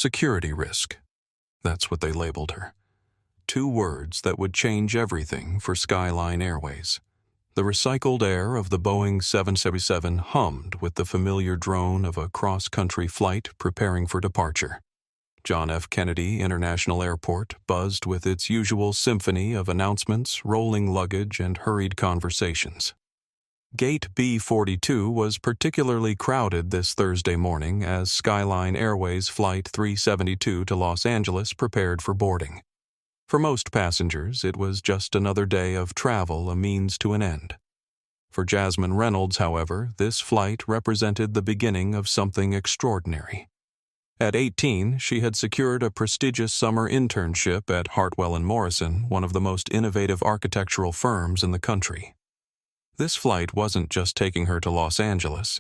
security risk. That's what they labeled her. 2 words that would change everything for Skyline Airways. The recycled air of the Boeing 777 hummed with the familiar drone of a cross-country flight preparing for departure. John F. Kennedy International Airport buzzed with its usual symphony of announcements, rolling luggage, and hurried conversations. Gate B42 was particularly crowded this Thursday morning as Skyline Airways Flight 372 to Los Angeles prepared for boarding. For most passengers, it was just another day of travel, a means to an end. For Jasmine Reynolds, however, this flight represented the beginning of something extraordinary. At 18, she had secured a prestigious summer internship at Hartwell & Morrison, one of the most innovative architectural firms in the country. This flight wasn't just taking her to Los Angeles,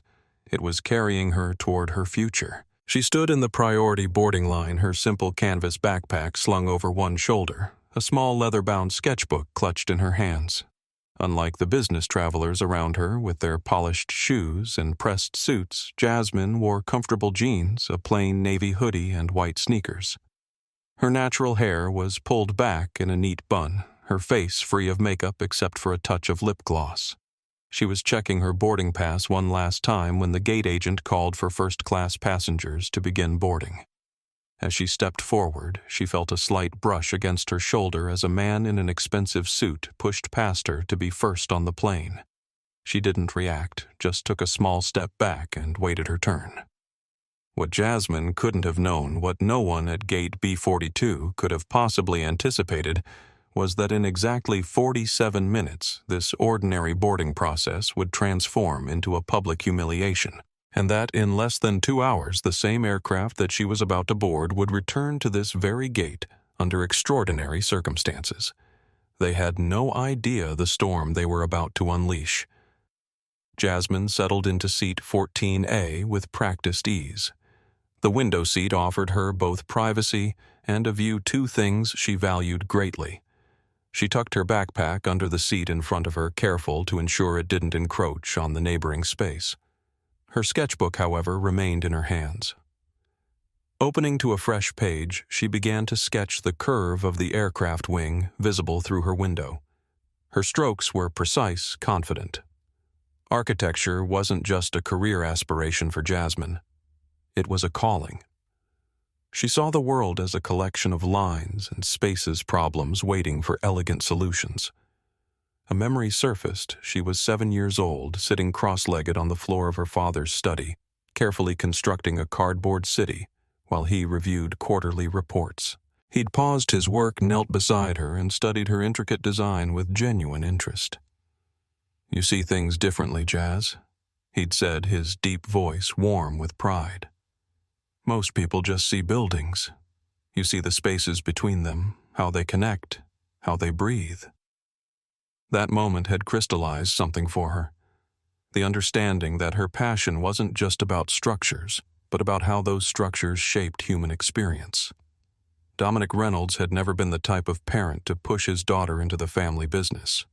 it was carrying her toward her future. She stood in the priority boarding line, her simple canvas backpack slung over one shoulder, a small leather-bound sketchbook clutched in her hands. Unlike the business travelers around her with their polished shoes and pressed suits, Jasmine wore comfortable jeans, a plain navy hoodie, and white sneakers. Her natural hair was pulled back in a neat bun, her face free of makeup except for a touch of lip gloss. She was checking her boarding pass one last time when the gate agent called for first-class passengers to begin boarding. As she stepped forward, she felt a slight brush against her shoulder as a man in an expensive suit pushed past her to be first on the plane. She didn't react, just took a small step back and waited her turn. What Jasmine couldn't have known, what no one at Gate B42 could have possibly anticipated, was that in exactly 47 minutes, this ordinary boarding process would transform into a public humiliation, and that in less than 2 hours the same aircraft that she was about to board would return to this very gate under extraordinary circumstances. They had no idea the storm they were about to unleash. Jasmine settled into seat 14A with practiced ease. The window seat offered her both privacy and a view to things she valued greatly. She tucked her backpack under the seat in front of her, careful to ensure it didn't encroach on the neighboring space. Her sketchbook, however, remained in her hands. Opening to a fresh page, she began to sketch the curve of the aircraft wing visible through her window. Her strokes were precise, confident. Architecture wasn't just a career aspiration for Jasmine. It was a calling. She saw the world as a collection of lines and spaces problems waiting for elegant solutions. A memory surfaced. She was 7 years old, sitting cross-legged on the floor of her father's study, carefully constructing a cardboard city while he reviewed quarterly reports. He'd paused his work, knelt beside her, and studied her intricate design with genuine interest. "You see things differently, Jazz," he'd said, his deep voice warm with pride. "Most people just see buildings. You see the spaces between them, how they connect, how they breathe." That moment had crystallized something for her. The understanding that her passion wasn't just about structures, but about how those structures shaped human experience. Dominic Reynolds had never been the type of parent to push his daughter into the family business.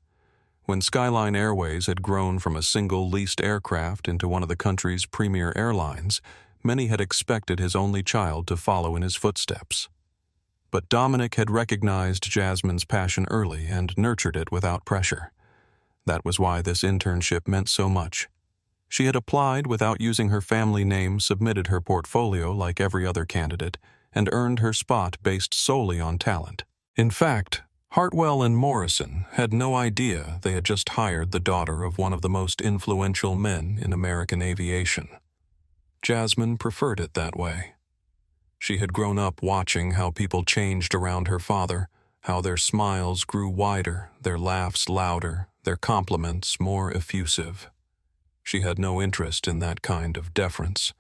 When Skyline Airways had grown from a single leased aircraft into one of the country's premier airlines, many had expected his only child to follow in his footsteps. But Dominic had recognized Jasmine's passion early and nurtured it without pressure. That was why this internship meant so much. She had applied without using her family name, submitted her portfolio like every other candidate, and earned her spot based solely on talent. In fact, Hartwell and Morrison had no idea they had just hired the daughter of one of the most influential men in American aviation. Jasmine preferred it that way. She had grown up watching how people changed around her father, how their smiles grew wider, their laughs louder, their compliments more effusive. She had no interest in that kind of deference.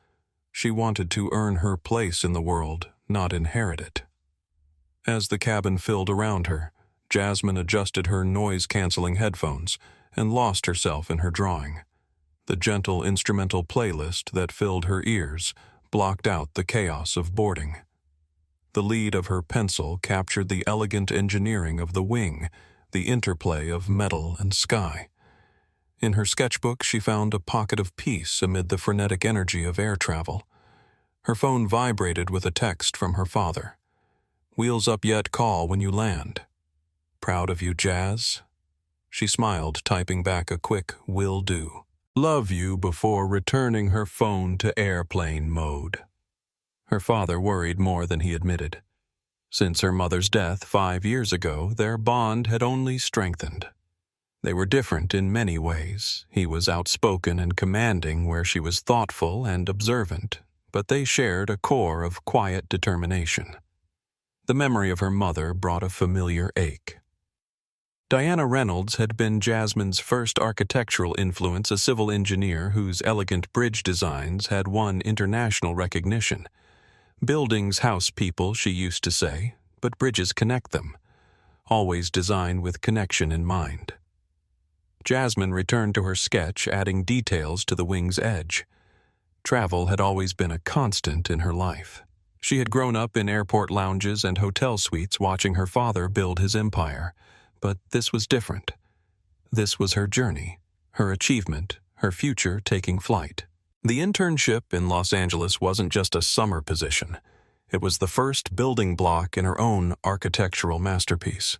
She wanted to earn her place in the world, not inherit it. As the cabin filled around her, Jasmine adjusted her noise-canceling headphones and lost herself in her drawing. The gentle instrumental playlist that filled her ears blocked out the chaos of boarding. The lead of her pencil captured the elegant engineering of the wing, the interplay of metal and sky. In her sketchbook, she found a pocket of peace amid the frenetic energy of air travel. Her phone vibrated with a text from her father. "Wheels up yet, call when you land." "Proud of you, Jazz." She smiled, typing back a quick "will do." "Love you," before returning her phone to airplane mode. Her father worried more than he admitted. Since her mother's death 5 years ago, their bond had only strengthened. They were different in many ways. He was outspoken and commanding where she was thoughtful and observant, but they shared a core of quiet determination. The memory of her mother brought a familiar ache. Diana Reynolds had been Jasmine's first architectural influence, a civil engineer whose elegant bridge designs had won international recognition. "Buildings house people," she used to say, "but bridges connect them. Always designed with connection in mind." Jasmine returned to her sketch, adding details to the wing's edge. Travel had always been a constant in her life. She had grown up in airport lounges and hotel suites watching her father build his empire. But this was different. This was her journey, her achievement, her future taking flight. The internship in Los Angeles wasn't just a summer position. It was the first building block in her own architectural masterpiece.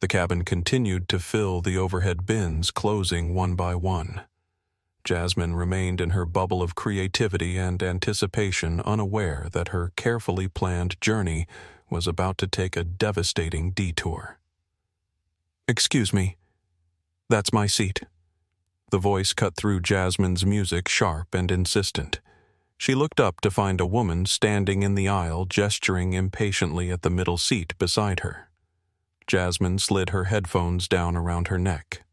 The cabin continued to fill the overhead bins, closing one by one. Jasmine remained in her bubble of creativity and anticipation, unaware that her carefully planned journey was about to take a devastating detour. "Excuse me. That's my seat." The voice cut through Jasmine's music, sharp and insistent. She looked up to find a woman standing in the aisle, gesturing impatiently at the middle seat beside her. Jasmine slid her headphones down around her neck.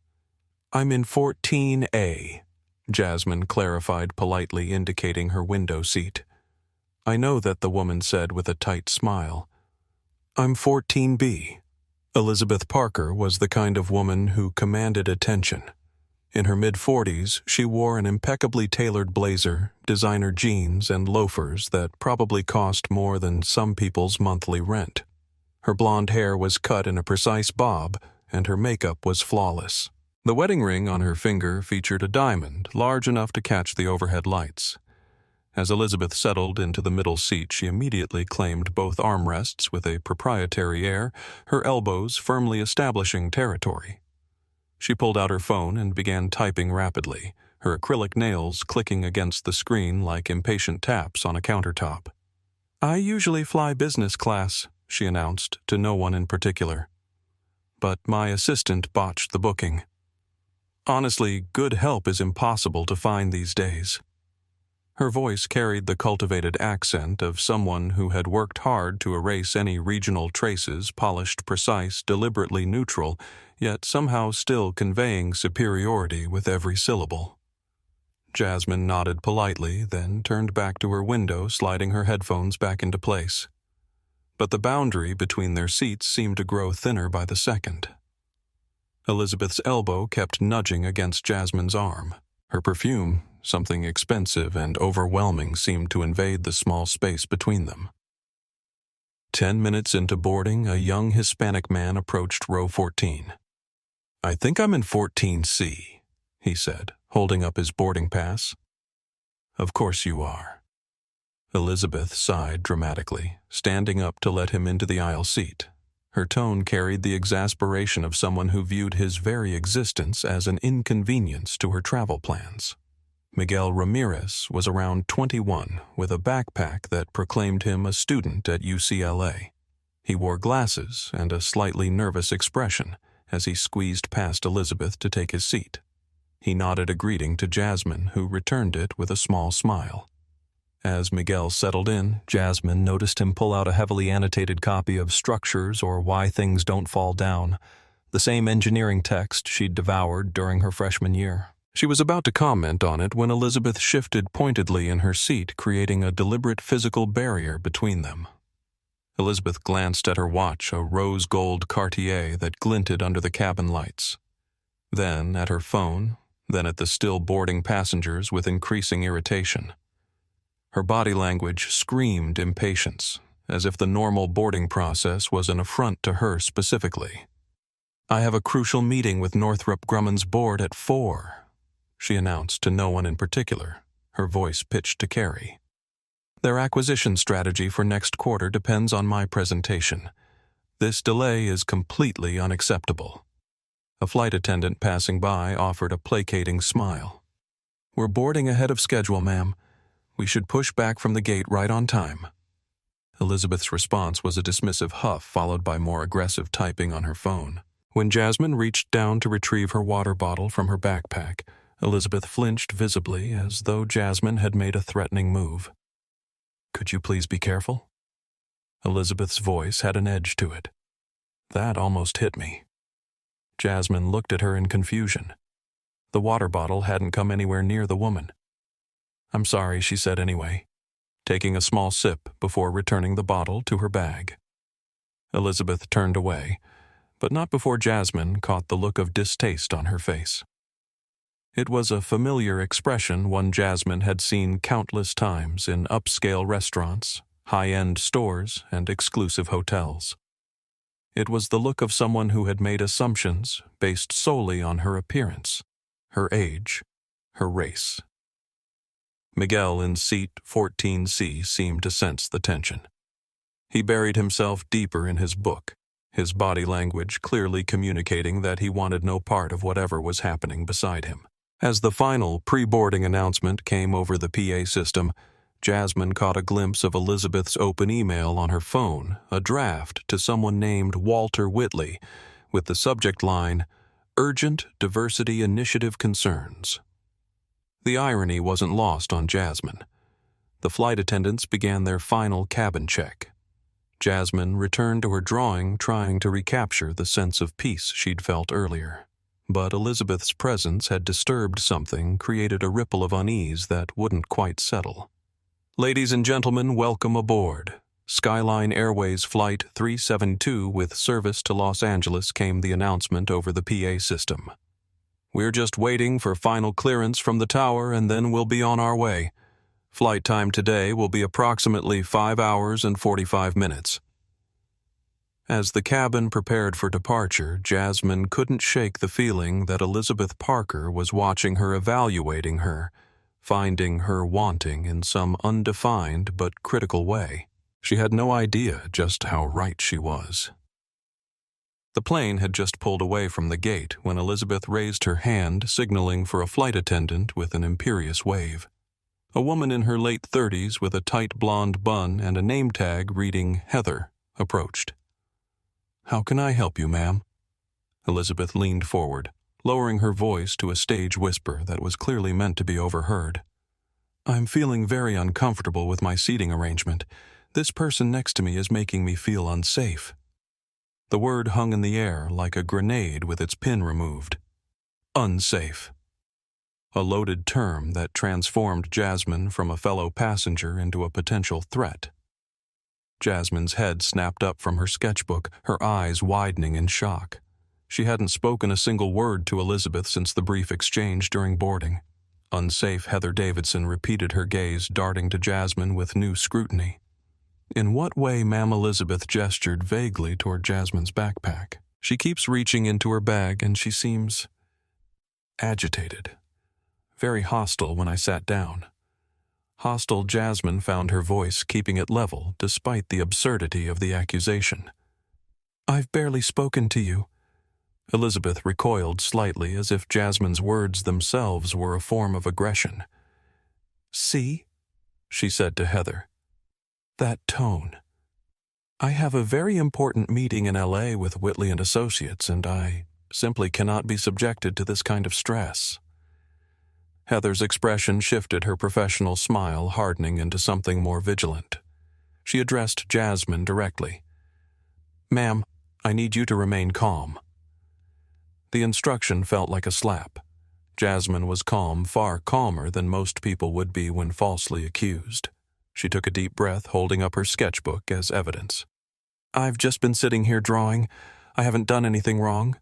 "I'm in 14A, Jasmine clarified politely, indicating her window seat. "I know that," the woman said with a tight smile. "I'm 14B. Elizabeth Parker was the kind of woman who commanded attention. In her mid-40s, she wore an impeccably tailored blazer, designer jeans, and loafers that probably cost more than some people's monthly rent. Her blonde hair was cut in a precise bob, and her makeup was flawless. The wedding ring on her finger featured a diamond large enough to catch the overhead lights. As Elizabeth settled into the middle seat, she immediately claimed both armrests with a proprietary air, her elbows firmly establishing territory. She pulled out her phone and began typing rapidly, her acrylic nails clicking against the screen like impatient taps on a countertop. "I usually fly business class," she announced, to no one in particular. "But my assistant botched the booking. Honestly, good help is impossible to find these days." Her voice carried the cultivated accent of someone who had worked hard to erase any regional traces, polished, precise, deliberately neutral, yet somehow still conveying superiority with every syllable. Jasmine nodded politely, then turned back to her window, sliding her headphones back into place. But the boundary between their seats seemed to grow thinner by the second. Elizabeth's elbow kept nudging against Jasmine's arm. Her perfume, something expensive and overwhelming, seemed to invade the small space between them. 10 minutes into boarding, a young Hispanic man approached row 14. "I think I'm in 14C, he said, holding up his boarding pass. "Of course you are." Elizabeth sighed dramatically, standing up to let him into the aisle seat. Her tone carried the exasperation of someone who viewed his very existence as an inconvenience to her travel plans. Miguel Ramirez was around 21, with a backpack that proclaimed him a student at UCLA. He wore glasses and a slightly nervous expression as he squeezed past Elizabeth to take his seat. He nodded a greeting to Jasmine, who returned it with a small smile. As Miguel settled in, Jasmine noticed him pull out a heavily annotated copy of Structures or Why Things Don't Fall Down, the same engineering text she'd devoured during her freshman year. She was about to comment on it when Elizabeth shifted pointedly in her seat, creating a deliberate physical barrier between them. Elizabeth glanced at her watch, a rose gold Cartier that glinted under the cabin lights. Then at her phone, then at the still boarding passengers with increasing irritation. Her body language screamed impatience, as if the normal boarding process was an affront to her specifically. "I have a crucial meeting with Northrop Grumman's board at 4, she announced to no one in particular, her voice pitched to Carrie. Their acquisition strategy for next quarter depends on my presentation. This delay is completely unacceptable." A flight attendant passing by offered a placating smile. "We're boarding ahead of schedule, ma'am. We should push back from the gate right on time." Elizabeth's response was a dismissive huff followed by more aggressive typing on her phone. When Jasmine reached down to retrieve her water bottle from her backpack, Elizabeth flinched visibly as though Jasmine had made a threatening move. "Could you please be careful?" Elizabeth's voice had an edge to it. That almost hit me. Jasmine looked at her in confusion. The water bottle hadn't come anywhere near the woman. "I'm sorry," she said anyway, taking a small sip before returning the bottle to her bag. Elizabeth turned away, but not before Jasmine caught the look of distaste on her face. It was a familiar expression one Jasmine had seen countless times in upscale restaurants, high-end stores, and exclusive hotels. It was the look of someone who had made assumptions based solely on her appearance, her age, her race. Miguel in seat 14C seemed to sense the tension. He buried himself deeper in his book, his body language clearly communicating that he wanted no part of whatever was happening beside him. As the final pre-boarding announcement came over the PA system, Jasmine caught a glimpse of Elizabeth's open email on her phone, a draft to someone named Walter Whitley, with the subject line, "Urgent Diversity Initiative Concerns." The irony wasn't lost on Jasmine. The flight attendants began their final cabin check. Jasmine returned to her drawing, trying to recapture the sense of peace she'd felt earlier. But Elizabeth's presence had disturbed something, created a ripple of unease that wouldn't quite settle. "Ladies and gentlemen, welcome aboard. Skyline Airways Flight 372 with service to Los Angeles," came the announcement over the PA system. "We're just waiting for final clearance from the tower and then we'll be on our way. Flight time today will be approximately 5 hours and 45 minutes. As the cabin prepared for departure, Jasmine couldn't shake the feeling that Elizabeth Parker was watching her, evaluating her, finding her wanting in some undefined but critical way. She had no idea just how right she was. The plane had just pulled away from the gate when Elizabeth raised her hand, signaling for a flight attendant with an imperious wave. A woman in her late 30s with a tight blonde bun and a name tag reading Heather approached. "How can I help you, ma'am?" Elizabeth leaned forward, lowering her voice to a stage whisper that was clearly meant to be overheard. "I'm feeling very uncomfortable with my seating arrangement. This person next to me is making me feel unsafe." The word hung in the air like a grenade with its pin removed. Unsafe. A loaded term that transformed Jasmine from a fellow passenger into a potential threat. Jasmine's head snapped up from her sketchbook, her eyes widening in shock. She hadn't spoken a single word to Elizabeth since the brief exchange during boarding. Unsafe Heather Davidson repeated her gaze, darting to Jasmine with new scrutiny. "In what way?" Ma'am Elizabeth gestured vaguely toward Jasmine's backpack. "She keeps reaching into her bag and she seems agitated. Very hostile when I sat down." Hostile Jasmine found her voice keeping it level despite the absurdity of the accusation. "I've barely spoken to you." Elizabeth recoiled slightly as if Jasmine's words themselves were a form of aggression. "See?" she said to Heather. "That tone. I have a very important meeting in LA with Whitley and Associates, and I simply cannot be subjected to this kind of stress." Heather's expression shifted, her professional smile hardening into something more vigilant. She addressed Jasmine directly. "Ma'am, I need you to remain calm." The instruction felt like a slap. Jasmine was calm, far calmer than most people would be when falsely accused. She took a deep breath, holding up her sketchbook as evidence. "I've just been sitting here drawing. I haven't done anything wrong."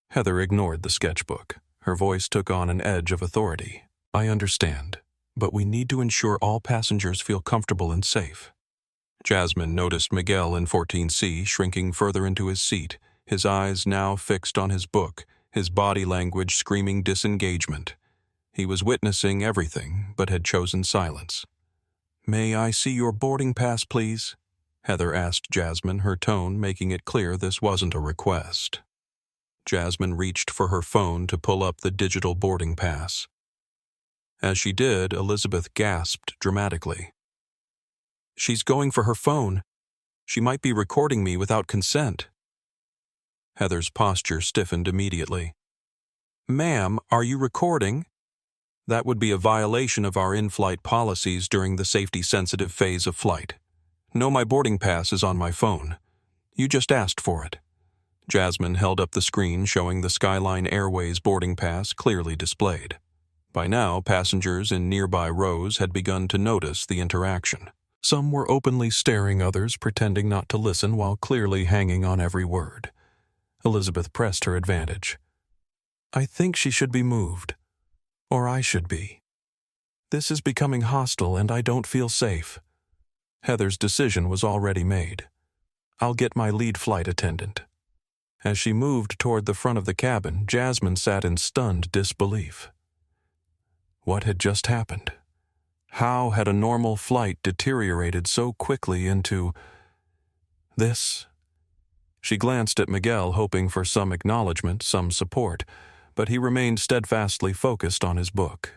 Heather ignored the sketchbook. Her voice took on an edge of authority. "I understand, but we need to ensure all passengers feel comfortable and safe." Jasmine noticed Miguel in 14C shrinking further into his seat, his eyes now fixed on his book, his body language screaming disengagement. He was witnessing everything, but had chosen silence. "May I see your boarding pass, please?" Heather asked Jasmine, her tone making it clear this wasn't a request. Jasmine reached for her phone to pull up the digital boarding pass. As she did, Elizabeth gasped dramatically. "She's going for her phone. She might be recording me without consent." Heather's posture stiffened immediately. "Ma'am, are you recording? That would be a violation of our in-flight policies during the safety-sensitive phase of flight. No, my boarding pass is on my phone. You just asked for it." Jasmine held up the screen showing the Skyline Airways boarding pass clearly displayed. By now, passengers in nearby rows had begun to notice the interaction. Some were openly staring, others pretending not to listen while clearly hanging on every word. Elizabeth pressed her advantage. "I think she should be moved. Or I should be. This is becoming hostile and I don't feel safe." Heather's decision was already made. "I'll get my lead flight attendant." As she moved toward the front of the cabin, Jasmine sat in stunned disbelief. What had just happened? How had a normal flight deteriorated so quickly into this? She glanced at Miguel, hoping for some acknowledgement, some support, but he remained steadfastly focused on his book.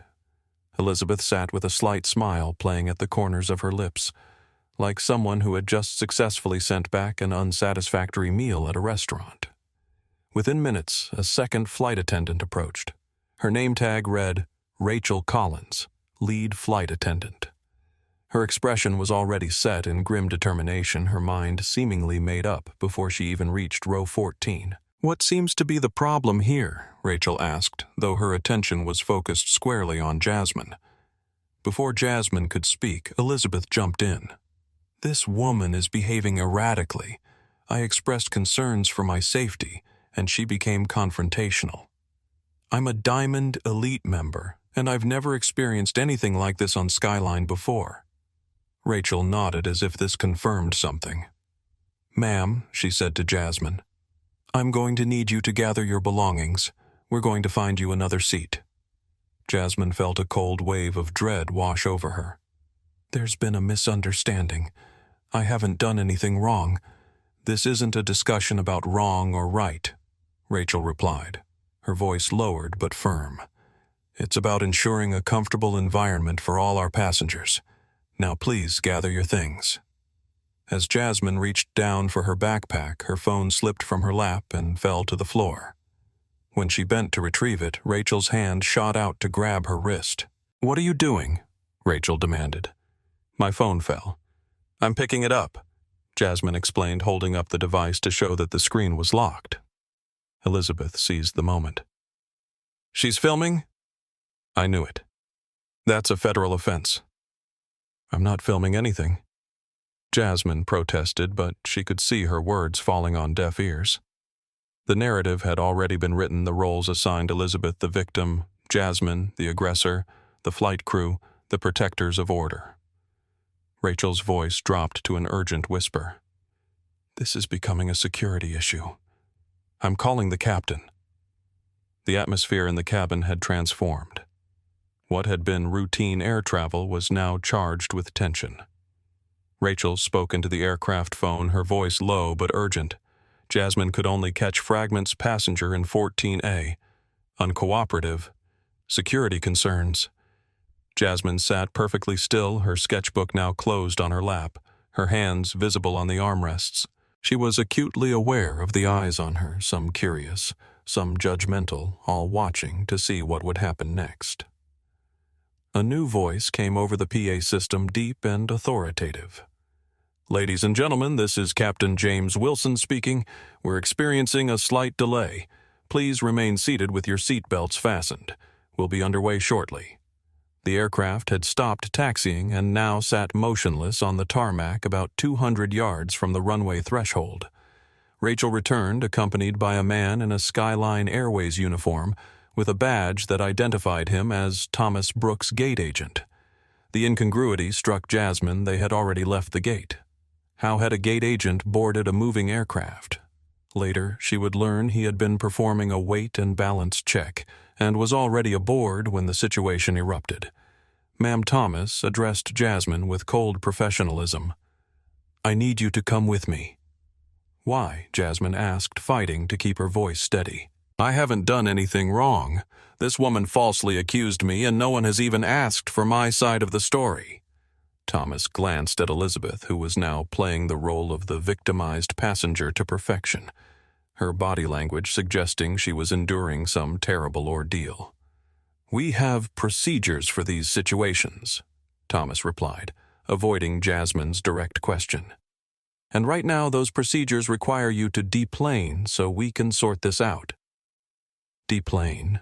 Elizabeth sat with a slight smile playing at the corners of her lips, like someone who had just successfully sent back an unsatisfactory meal at a restaurant. Within minutes, a second flight attendant approached. Her name tag read, Rachel Collins, lead flight attendant. Her expression was already set in grim determination, her mind seemingly made up before she even reached row 14. "What seems to be the problem here?" Rachel asked, though her attention was focused squarely on Jasmine. Before Jasmine could speak, Elizabeth jumped in. "This woman is behaving erratically. I expressed concerns for my safety, and she became confrontational. I'm a Diamond Elite member, and I've never experienced anything like this on Skyline before." Rachel nodded as if this confirmed something. "Ma'am," she said to Jasmine, "I'm going to need you to gather your belongings. We're going to find you another seat." Jasmine felt a cold wave of dread wash over her. "There's been a misunderstanding. I haven't done anything wrong. This isn't a discussion about wrong or right," Rachel replied, her voice lowered but firm. "It's about ensuring a comfortable environment for all our passengers. Now please gather your things." As Jasmine reached down for her backpack, her phone slipped from her lap and fell to the floor. When she bent to retrieve it, Rachel's hand shot out to grab her wrist. "What are you doing?" Rachel demanded. "My phone fell. I'm picking it up," Jasmine explained, holding up the device to show that the screen was locked. Elizabeth seized the moment. "She's filming?" "I knew it. That's a federal offense." "I'm not filming anything," Jasmine protested, but she could see her words falling on deaf ears. The narrative had already been written, the roles assigned Elizabeth the victim, Jasmine the aggressor, the flight crew, the protectors of order. Rachel's voice dropped to an urgent whisper. "This is becoming a security issue. I'm calling the captain." The atmosphere in the cabin had transformed. What had been routine air travel was now charged with tension. Rachel spoke into the aircraft phone, her voice low but urgent. Jasmine could only catch fragments. "Passenger in 14A. Uncooperative. Security concerns." Jasmine sat perfectly still, her sketchbook now closed on her lap, her hands visible on the armrests. She was acutely aware of the eyes on her, some curious, some judgmental, all watching to see what would happen next. A new voice came over the PA system, deep and authoritative. "Ladies and gentlemen, this is Captain James Wilson speaking. We're experiencing a slight delay. Please remain seated with your seat belts fastened. We'll be underway shortly." The aircraft had stopped taxiing and now sat motionless on the tarmac about 200 yards from the runway threshold. Rachel returned, accompanied by a man in a Skyline Airways uniform, with a badge that identified him as Thomas Brooks' gate agent. The incongruity struck Jasmine. They had already left the gate. How had a gate agent boarded a moving aircraft? Later, she would learn he had been performing a weight and balance check and was already aboard when the situation erupted. Ma'am Thomas addressed Jasmine with cold professionalism. "I need you to come with me." "Why?" Jasmine asked, fighting to keep her voice steady. "I haven't done anything wrong. This woman falsely accused me, and no one has even asked for my side of the story." Thomas glanced at Elizabeth, who was now playing the role of the victimized passenger to perfection, her body language suggesting she was enduring some terrible ordeal. "We have procedures for these situations," Thomas replied, avoiding Jasmine's direct question. "And right now those procedures require you to deplane so we can sort this out." "Deplane?"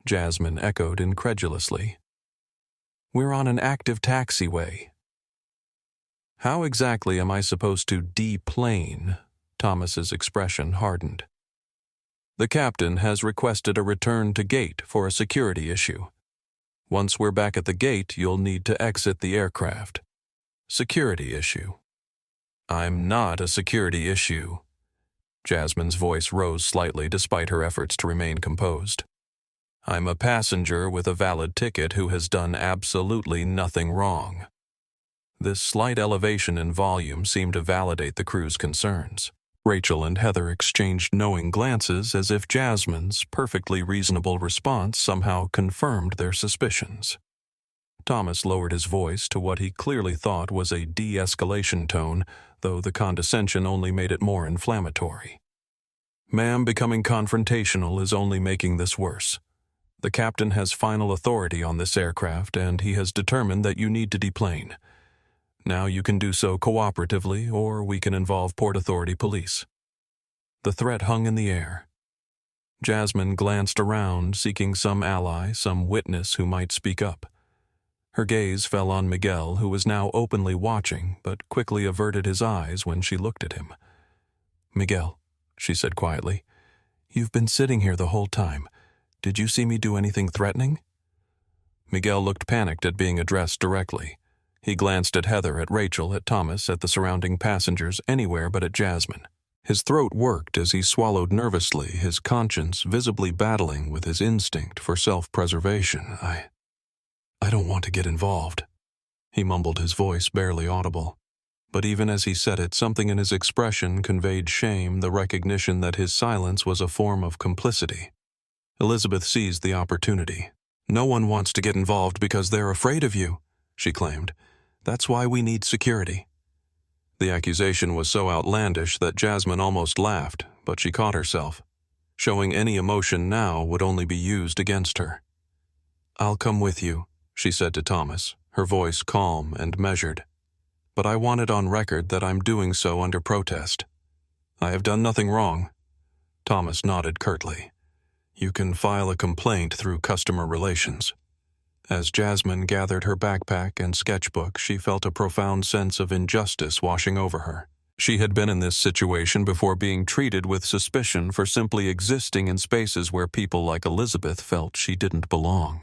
Jasmine echoed incredulously. "We're on an active taxiway." "How exactly am I supposed to deplane?" Thomas's expression hardened. "The captain has requested a return to gate for a security issue. Once we're back at the gate, you'll need to exit the aircraft." "Security issue?" "I'm not a security issue." Jasmine's voice rose slightly despite her efforts to remain composed. "I'm a passenger with a valid ticket who has done absolutely nothing wrong." This slight elevation in volume seemed to validate the crew's concerns. Rachel and Heather exchanged knowing glances as if Jasmine's perfectly reasonable response somehow confirmed their suspicions. Thomas lowered his voice to what he clearly thought was a de-escalation tone, though the condescension only made it more inflammatory. "Ma'am, becoming confrontational is only making this worse. The captain has final authority on this aircraft, and he has determined that you need to deplane. Now you can do so cooperatively, or we can involve Port Authority police." The threat hung in the air. Jasmine glanced around, seeking some ally, some witness who might speak up. Her gaze fell on Miguel, who was now openly watching, but quickly averted his eyes when she looked at him. "Miguel," she said quietly, "you've been sitting here the whole time. Did you see me do anything threatening?" Miguel looked panicked at being addressed directly. He glanced at Heather, at Rachel, at Thomas, at the surrounding passengers, anywhere but at Jasmine. His throat worked as he swallowed nervously, his conscience visibly battling with his instinct for self-preservation. I don't want to get involved," he mumbled, his voice barely audible. But even as he said it, something in his expression conveyed shame, the recognition that his silence was a form of complicity. Elizabeth seized the opportunity. "No one wants to get involved because they're afraid of you," she claimed. "That's why we need security." The accusation was so outlandish that Jasmine almost laughed, but she caught herself. Showing any emotion now would only be used against her. "I'll come with you," she said to Thomas, her voice calm and measured. "But I want it on record that I'm doing so under protest. I have done nothing wrong." Thomas nodded curtly. "You can file a complaint through customer relations." As Jasmine gathered her backpack and sketchbook, she felt a profound sense of injustice washing over her. She had been in this situation before being treated with suspicion for simply existing in spaces where people like Elizabeth felt she didn't belong.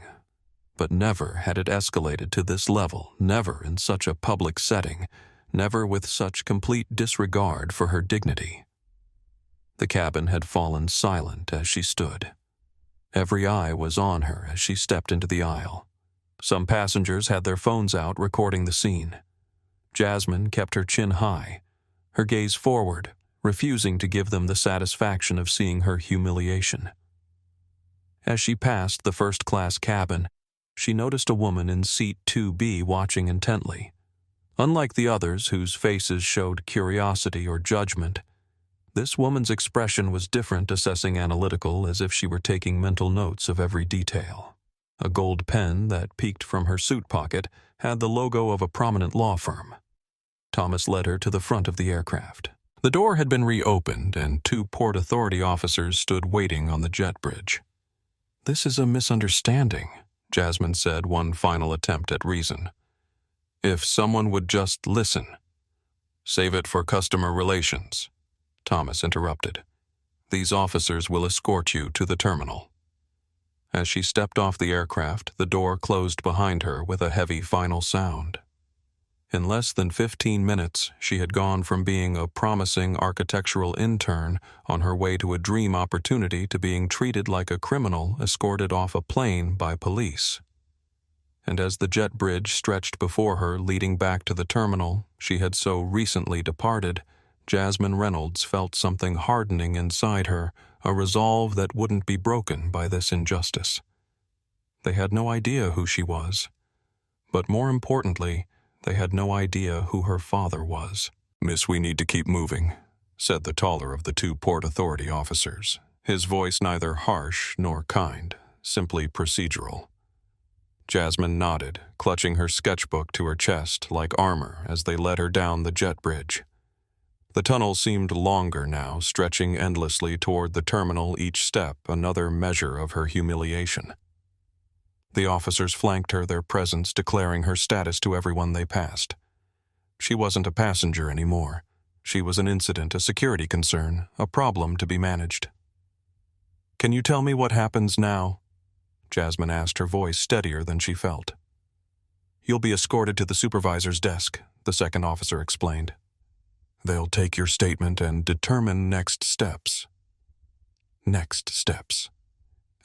But never had it escalated to this level, never in such a public setting, never with such complete disregard for her dignity. The cabin had fallen silent as she stood. Every eye was on her as she stepped into the aisle. Some passengers had their phones out recording the scene. Jasmine kept her chin high, her gaze forward, refusing to give them the satisfaction of seeing her humiliation. As she passed the first-class cabin, she noticed a woman in seat 2B watching intently. Unlike the others whose faces showed curiosity or judgment, this woman's expression was different, assessing analytical as if she were taking mental notes of every detail. A gold pen that peeked from her suit pocket had the logo of a prominent law firm. Thomas led her to the front of the aircraft. The door had been reopened, and 2 Port Authority officers stood waiting on the jet bridge. "This is a misunderstanding," Jasmine said, one final attempt at reason. "If someone would just listen." "Save it for customer relations," Thomas interrupted. "These officers will escort you to the terminal." As she stepped off the aircraft, the door closed behind her with a heavy final sound. In less than 15 minutes, she had gone from being a promising architectural intern on her way to a dream opportunity to being treated like a criminal escorted off a plane by police. and as the jet bridge stretched before her leading back to the terminal she had so recently departed, Jasmine Reynolds felt something hardening inside her, a resolve that wouldn't be broken by this injustice. They had no idea who she was, but more importantly, they had no idea who her father was. "Miss, we need to keep moving," said the taller of the two Port Authority officers, his voice neither harsh nor kind, simply procedural. Jasmine nodded, clutching her sketchbook to her chest like armor as they led her down the jet bridge. The tunnel seemed longer now, stretching endlessly toward the terminal, each step another measure of her humiliation. The officers flanked her, their presence declaring her status to everyone they passed. She wasn't a passenger anymore. She was an incident, a security concern, a problem to be managed. "Can you tell me what happens now?" Jasmine asked, her voice steadier than she felt. "You'll be escorted to the supervisor's desk," the second officer explained. "They'll take your statement and determine next steps." Next steps.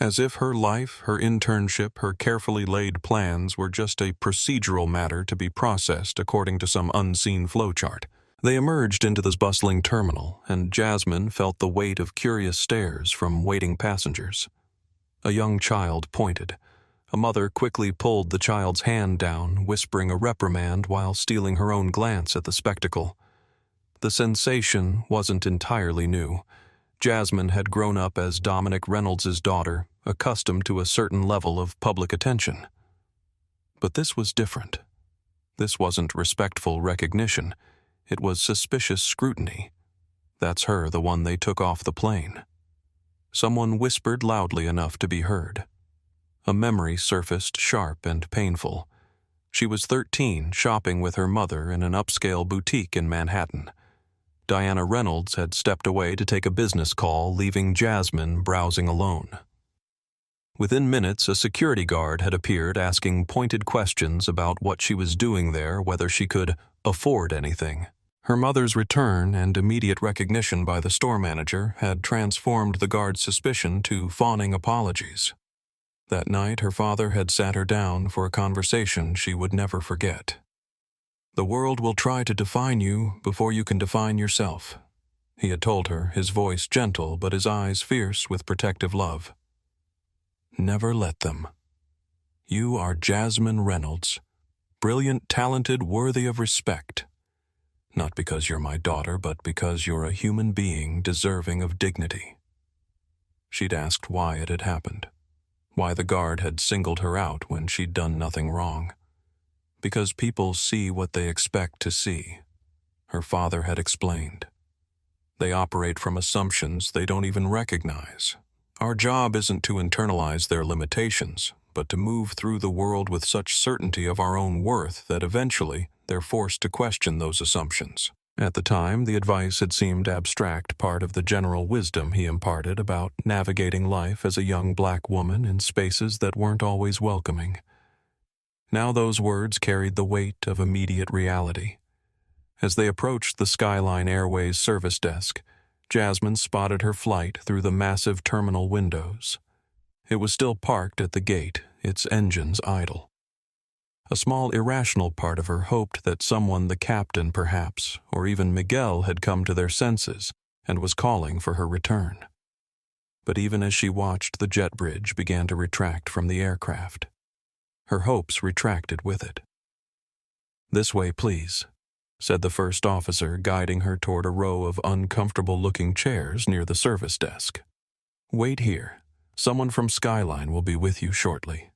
As if her life, her internship, her carefully laid plans were just a procedural matter to be processed according to some unseen flowchart. They emerged into this bustling terminal, and Jasmine felt the weight of curious stares from waiting passengers. A young child pointed. A mother quickly pulled the child's hand down, whispering a reprimand while stealing her own glance at the spectacle. The sensation wasn't entirely new. Jasmine had grown up as Dominic Reynolds' daughter, accustomed to a certain level of public attention. But this was different. This wasn't respectful recognition. It was suspicious scrutiny. "That's her, the one they took off the plane." Someone whispered loudly enough to be heard. A memory surfaced, sharp and painful. She was 13, shopping with her mother in an upscale boutique in Manhattan. Diana Reynolds had stepped away to take a business call, leaving Jasmine browsing alone. Within minutes, a security guard had appeared asking pointed questions about what she was doing there, whether she could afford anything. Her mother's return and immediate recognition by the store manager had transformed the guard's suspicion to fawning apologies. That night, her father had sat her down for a conversation she would never forget. "The world will try to define you before you can define yourself," he had told her, his voice gentle but his eyes fierce with protective love. "Never let them. You are Jasmine Reynolds, brilliant, talented, worthy of respect. Not because you're my daughter, but because you're a human being deserving of dignity." She'd asked why it had happened, why the guard had singled her out when she'd done nothing wrong. Because people see what they expect to see, her father had explained. They operate from assumptions they don't even recognize. Our job isn't to internalize their limitations, but to move through the world with such certainty of our own worth that eventually they're forced to question those assumptions. At the time, the advice had seemed abstract, part of the general wisdom he imparted about navigating life as a young black woman in spaces that weren't always welcoming. Now those words carried the weight of immediate reality. As they approached the Skyline Airways service desk, Jasmine spotted her flight through the massive terminal windows. It was still parked at the gate, its engines idle. A small irrational part of her hoped that someone, the captain perhaps, or even Miguel, had come to their senses and was calling for her return. But even as she watched, the jet bridge began to retract from the aircraft. Her hopes retracted with it. "This way, please," said the first officer, guiding her toward a row of uncomfortable-looking chairs near the service desk. "Wait here. Someone from Skyline will be with you shortly."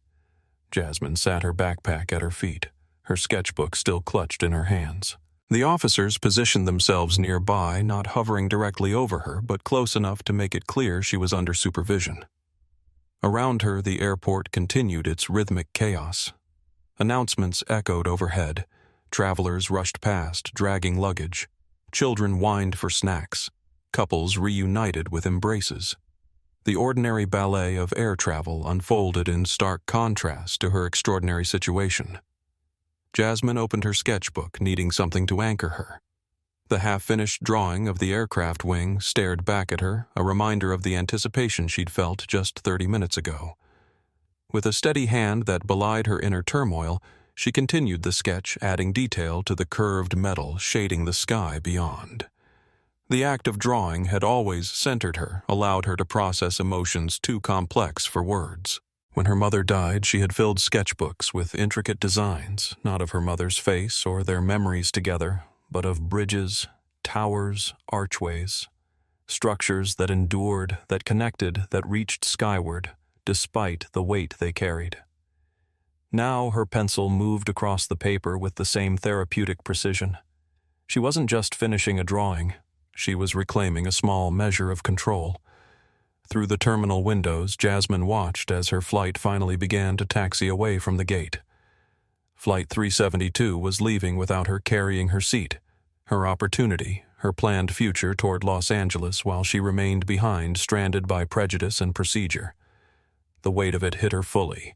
Jasmine sat her backpack at her feet, her sketchbook still clutched in her hands. The officers positioned themselves nearby, not hovering directly over her, but close enough to make it clear she was under supervision. Around her, the airport continued its rhythmic chaos. Announcements echoed overhead. Travelers rushed past, dragging luggage. Children whined for snacks. Couples reunited with embraces. The ordinary ballet of air travel unfolded in stark contrast to her extraordinary situation. Jasmine opened her sketchbook, needing something to anchor her. The half-finished drawing of the aircraft wing stared back at her, a reminder of the anticipation she'd felt just 30 minutes ago. With a steady hand that belied her inner turmoil, she continued the sketch, adding detail to the curved metal shading the sky beyond. The act of drawing had always centered her, allowed her to process emotions too complex for words. When her mother died, she had filled sketchbooks with intricate designs, not of her mother's face or their memories together, but of bridges, towers, archways, structures that endured, that connected, that reached skyward, despite the weight they carried. Now her pencil moved across the paper with the same therapeutic precision. She wasn't just finishing a drawing, she was reclaiming a small measure of control. Through the terminal windows, Jasmine watched as her flight finally began to taxi away from the gate. Flight 372 was leaving without her carrying her seat, her opportunity, her planned future toward Los Angeles, while she remained behind, stranded by prejudice and procedure. The weight of it hit her fully.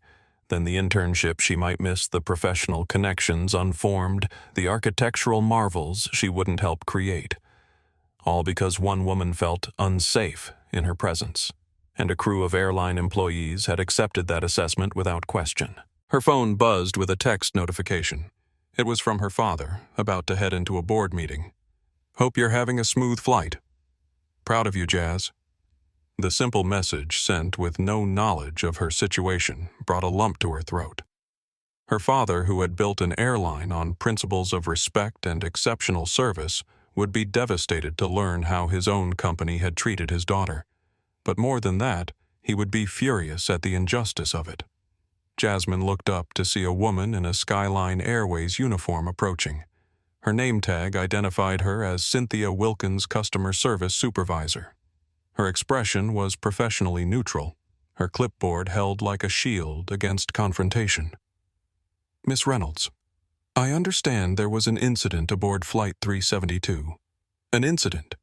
Then the internship she might miss, the professional connections unformed, the architectural marvels she wouldn't help create. All because one woman felt unsafe in her presence, and a crew of airline employees had accepted that assessment without question. Her phone buzzed with a text notification. It was from her father, about to head into a board meeting. "Hope you're having a smooth flight. Proud of you, Jazz." The simple message, sent with no knowledge of her situation, brought a lump to her throat. Her father, who had built an airline on principles of respect and exceptional service, would be devastated to learn how his own company had treated his daughter. But more than that, he would be furious at the injustice of it. Jasmine looked up to see a woman in a Skyline Airways uniform approaching. Her name tag identified her as Cynthia Wilkins, Customer Service Supervisor. Her expression was professionally neutral, her clipboard held like a shield against confrontation. "Miss Reynolds, I understand there was an incident aboard Flight 372. An incident.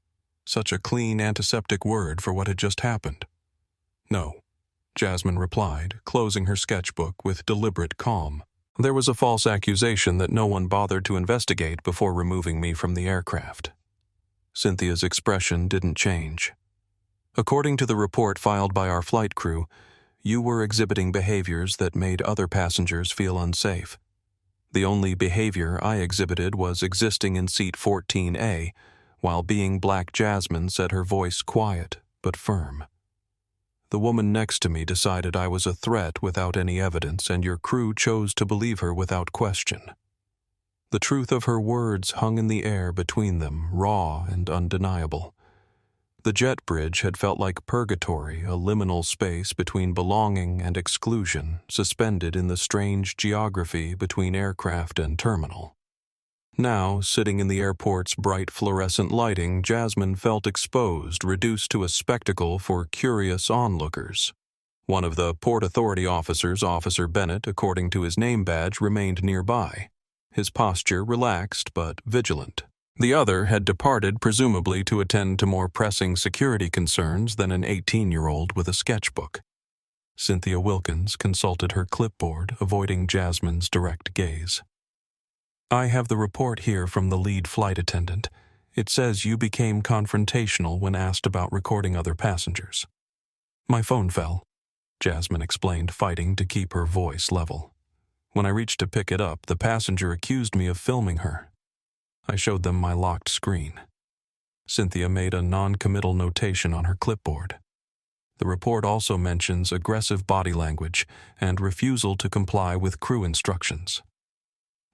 Such a clean antiseptic word for what had just happened." "No," Jasmine replied, closing her sketchbook with deliberate calm. "There was a false accusation that no one bothered to investigate before removing me from the aircraft." Cynthia's expression didn't change. "According to the report filed by our flight crew, you were exhibiting behaviors that made other passengers feel unsafe. The only behavior I exhibited was existing in seat 14A, while being Black Jasmine said her voice quiet but firm. The woman next to me decided I was a threat without any evidence, and your crew chose to believe her without question." The truth of her words hung in the air between them, raw and undeniable. The jet bridge had felt like purgatory, a liminal space between belonging and exclusion, suspended in the strange geography between aircraft and terminal. Now, sitting in the airport's bright fluorescent lighting, Jasmine felt exposed, reduced to a spectacle for curious onlookers. One of the Port Authority officers, Officer Bennett, according to his name badge, remained nearby, his posture relaxed but vigilant. The other had departed, presumably to attend to more pressing security concerns than an 18-year-old with a sketchbook. Cynthia Wilkins consulted her clipboard, avoiding Jasmine's direct gaze. "I have the report here from the lead flight attendant. It says you became confrontational when asked about recording other passengers." "My phone fell," Jasmine explained, fighting to keep her voice level. "When I reached to pick it up, the passenger accused me of filming her. I showed them my locked screen." Cynthia made a non-committal notation on her clipboard. The report also mentions aggressive body language and refusal to comply with crew instructions.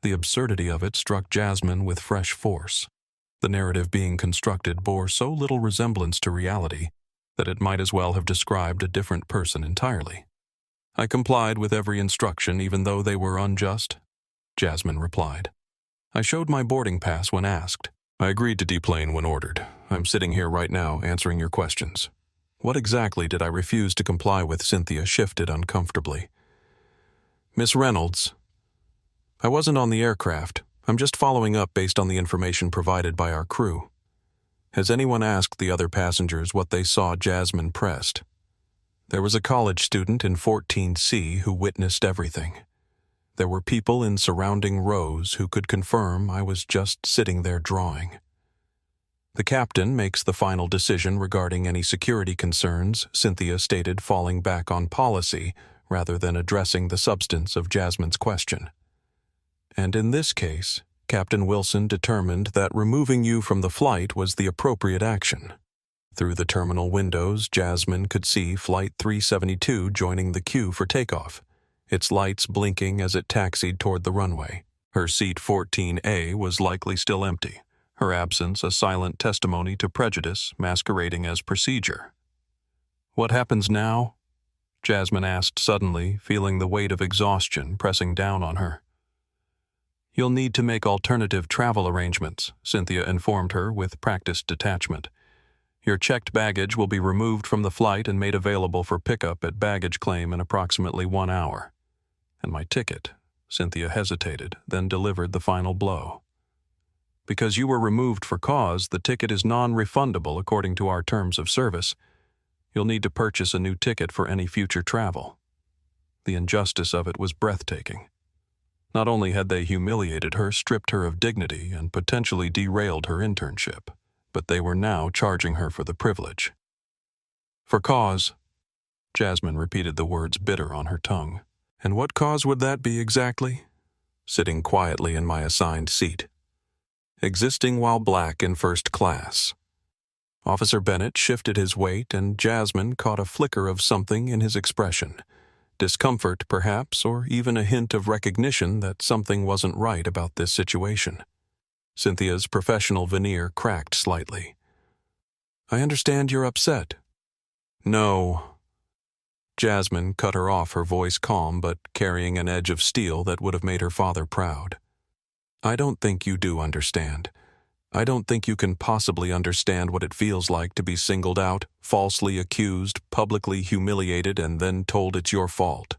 The absurdity of it struck Jasmine with fresh force. The narrative being constructed bore so little resemblance to reality that it might as well have described a different person entirely. "I complied with every instruction, even though they were unjust," Jasmine replied. "I showed my boarding pass when asked. I agreed to deplane when ordered. I'm sitting here right now answering your questions." "What exactly did I refuse to comply with?" Cynthia shifted uncomfortably. "Miss Reynolds, I wasn't on the aircraft. I'm just following up based on the information provided by our crew. Has anyone asked the other passengers what they saw Jasmine pressed? There was a college student in 14C who witnessed everything. There were people in surrounding rows who could confirm I was just sitting there drawing. The captain makes the final decision regarding any security concerns," Cynthia stated, falling back on policy rather than addressing the substance of Jasmine's question. And in this case, Captain Wilson determined that removing you from the flight was the appropriate action. Through the terminal windows, Jasmine could see Flight 372 joining the queue for takeoff, its lights blinking as it taxied toward the runway. Her seat 14A was likely still empty, her absence a silent testimony to prejudice masquerading as procedure. "What happens now?" Jasmine asked suddenly, feeling the weight of exhaustion pressing down on her. "You'll need to make alternative travel arrangements," Cynthia informed her with practiced detachment. "Your checked baggage will be removed from the flight and made available for pickup at baggage claim in approximately 1 hour. And my ticket," Cynthia hesitated, then delivered the final blow. "Because you were removed for cause, the ticket is non-refundable according to our terms of service. You'll need to purchase a new ticket for any future travel." The injustice of it was breathtaking. Not only had they humiliated her, stripped her of dignity, and potentially derailed her internship, but they were now charging her for the privilege. "For cause," Jasmine repeated the words bitter on her tongue. "And what cause would that be exactly?" Sitting quietly in my assigned seat. "Existing while black in first class." Officer Bennett shifted his weight, and Jasmine caught a flicker of something in his expression. Discomfort, perhaps, or even a hint of recognition that something wasn't right about this situation. Cynthia's professional veneer cracked slightly. "I understand you're upset." "No." Jasmine cut her off, her voice calm but carrying an edge of steel that would have made her father proud. "I don't think you do understand. I don't think you can possibly understand what it feels like to be singled out, falsely accused, publicly humiliated, and then told it's your fault.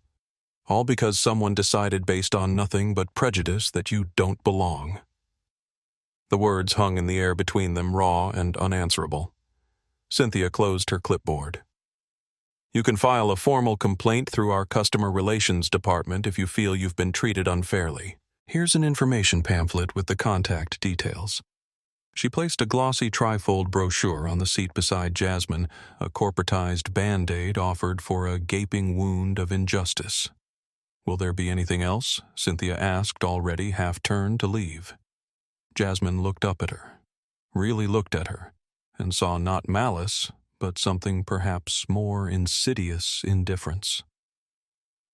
All because someone decided based on nothing but prejudice that you don't belong." The words hung in the air between them, raw and unanswerable. Cynthia closed her clipboard. "You can file a formal complaint through our customer relations department if you feel you've been treated unfairly. Here's an information pamphlet with the contact details." She placed a glossy trifold brochure on the seat beside Jasmine, a corporatized Band-Aid offered for a gaping wound of injustice. "Will there be anything else?" Cynthia asked, already half-turned to leave. Jasmine looked up at her, really looked at her, and saw not malice, but something perhaps more insidious indifference.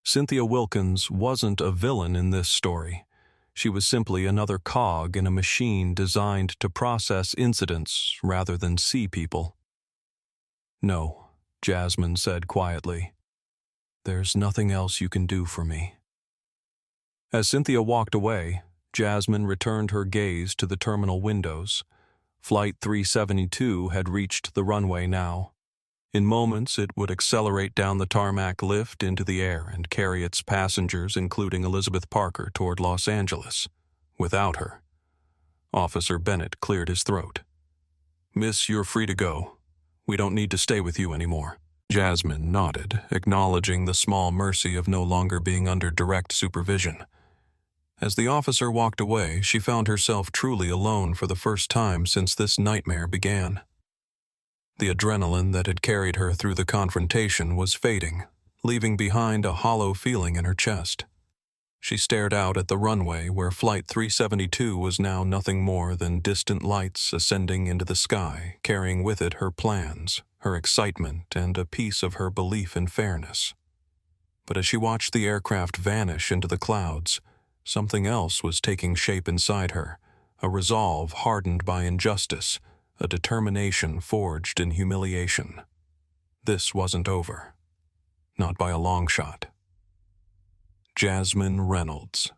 Cynthia Wilkins wasn't a villain in this story. She was simply another cog in a machine designed to process incidents rather than see people. "No," Jasmine said quietly. "There's nothing else you can do for me." As Cynthia walked away, Jasmine returned her gaze to the terminal windows. Flight 372 had reached the runway now. In moments, it would accelerate down the tarmac lift into the air and carry its passengers, including Elizabeth Parker, toward Los Angeles. Without her. Officer Bennett cleared his throat. "Miss, you're free to go. We don't need to stay with you anymore." Jasmine nodded, acknowledging the small mercy of no longer being under direct supervision. As the officer walked away, she found herself truly alone for the first time since this nightmare began. The adrenaline that had carried her through the confrontation was fading, leaving behind a hollow feeling in her chest. She stared out at the runway where Flight 372 was now nothing more than distant lights ascending into the sky, carrying with it her plans, her excitement, and a piece of her belief in fairness. But as she watched the aircraft vanish into the clouds, something else was taking shape inside her, a resolve hardened by injustice, a determination forged in humiliation. This wasn't over. Not by a long shot. Jasmine Reynolds.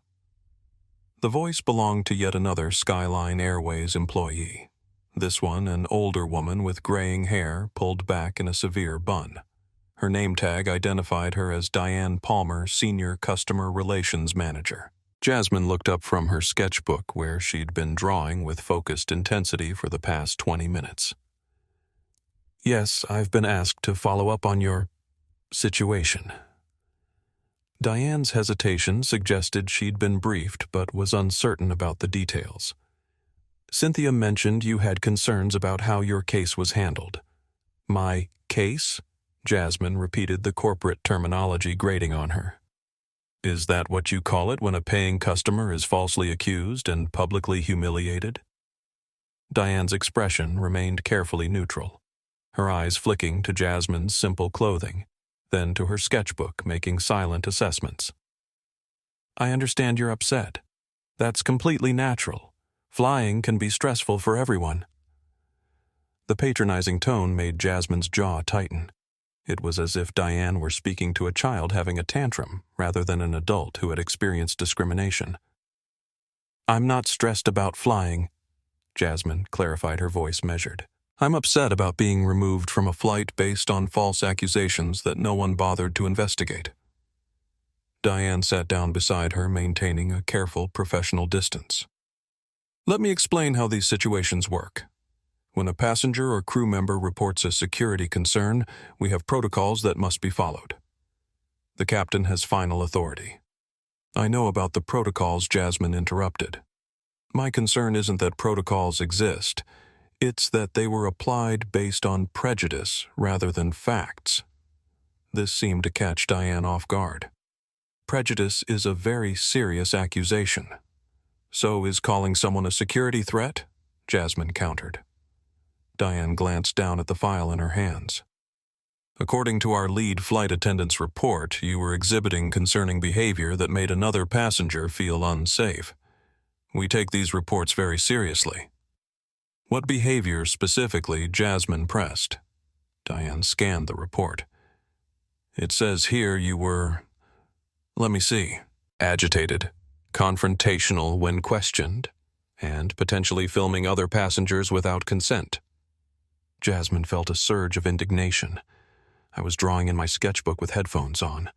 The voice belonged to yet another Skyline Airways employee. This one an older woman with graying hair pulled back in a severe bun. Her name tag identified her as Diane Palmer, Senior Customer Relations Manager. Jasmine looked up from her sketchbook where she'd been drawing with focused intensity for the past 20 minutes. "Yes, I've been asked to follow up on your situation." Diane's hesitation suggested she'd been briefed but was uncertain about the details. "Cynthia mentioned you had concerns about how your case was handled." "My case?" Jasmine repeated the corporate terminology grating on her. Is that what you call it when a paying customer is falsely accused and publicly humiliated? Diane's expression remained carefully neutral, her eyes flicking to Jasmine's simple clothing, then to her sketchbook making silent assessments. I understand you're upset. That's completely natural. Flying can be stressful for everyone. The patronizing tone made Jasmine's jaw tighten. It was as if Diane were speaking to a child having a tantrum rather than an adult who had experienced discrimination. I'm not stressed about flying, Jasmine clarified, her voice measured. I'm upset about being removed from a flight based on false accusations that no one bothered to investigate. Diane sat down beside her, maintaining a careful professional distance. Let me explain how these situations work. When a passenger or crew member reports a security concern, we have protocols that must be followed. The captain has final authority. I know about the protocols, Jasmine interrupted. My concern isn't that protocols exist. It's that they were applied based on prejudice rather than facts. This seemed to catch Diane off guard. Prejudice is a very serious accusation. So is calling someone a security threat? Jasmine countered. Diane glanced down at the file in her hands. According to our lead flight attendant's report, you were exhibiting concerning behavior that made another passenger feel unsafe. We take these reports very seriously. What behavior specifically? Jasmine pressed. Diane scanned the report. It says here you were, let me see, agitated, confrontational when questioned, and potentially filming other passengers without consent. Jasmine felt a surge of indignation. I was drawing in my sketchbook with headphones on.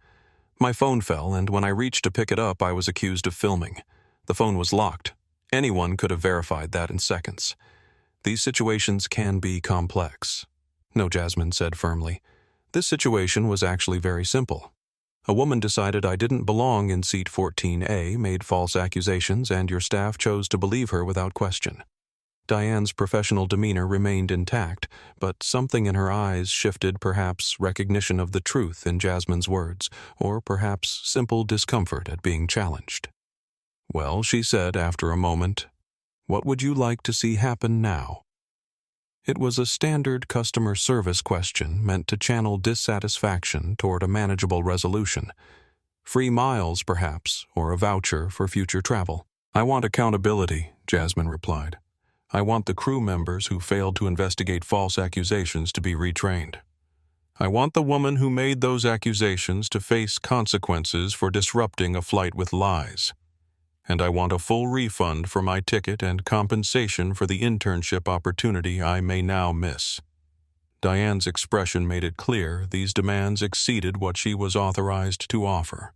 My phone fell, and when I reached to pick it up, I was accused of filming. The phone was locked. Anyone could have verified that in seconds. These situations can be complex. No, Jasmine said firmly. This situation was actually very simple. A woman decided I didn't belong in seat 14A, made false accusations, and your staff chose to believe her without question. Diane's professional demeanor remained intact, but something in her eyes shifted, perhaps recognition of the truth in Jasmine's words, or perhaps simple discomfort at being challenged. Well, she said after a moment, what would you like to see happen now? It was a standard customer service question meant to channel dissatisfaction toward a manageable resolution. Free miles, perhaps, or a voucher for future travel. I want accountability, Jasmine replied. I want the crew members who failed to investigate false accusations to be retrained. I want the woman who made those accusations to face consequences for disrupting a flight with lies. And I want a full refund for my ticket and compensation for the internship opportunity I may now miss. Diane's expression made it clear these demands exceeded what she was authorized to offer.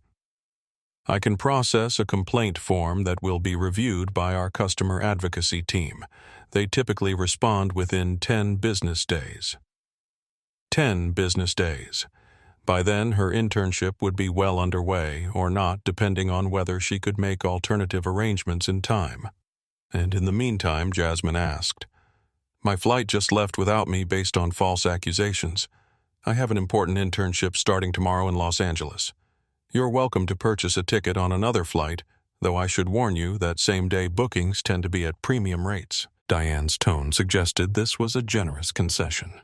I can process a complaint form that will be reviewed by our customer advocacy team. They typically respond within 10 business days. 10 business days. By then, her internship would be well underway, or not, depending on whether she could make alternative arrangements in time. And in the meantime, Jasmine asked, my flight just left without me based on false accusations. I have an important internship starting tomorrow in Los Angeles. You're welcome to purchase a ticket on another flight, though I should warn you that same-day bookings tend to be at premium rates. Diane's tone suggested this was a generous concession.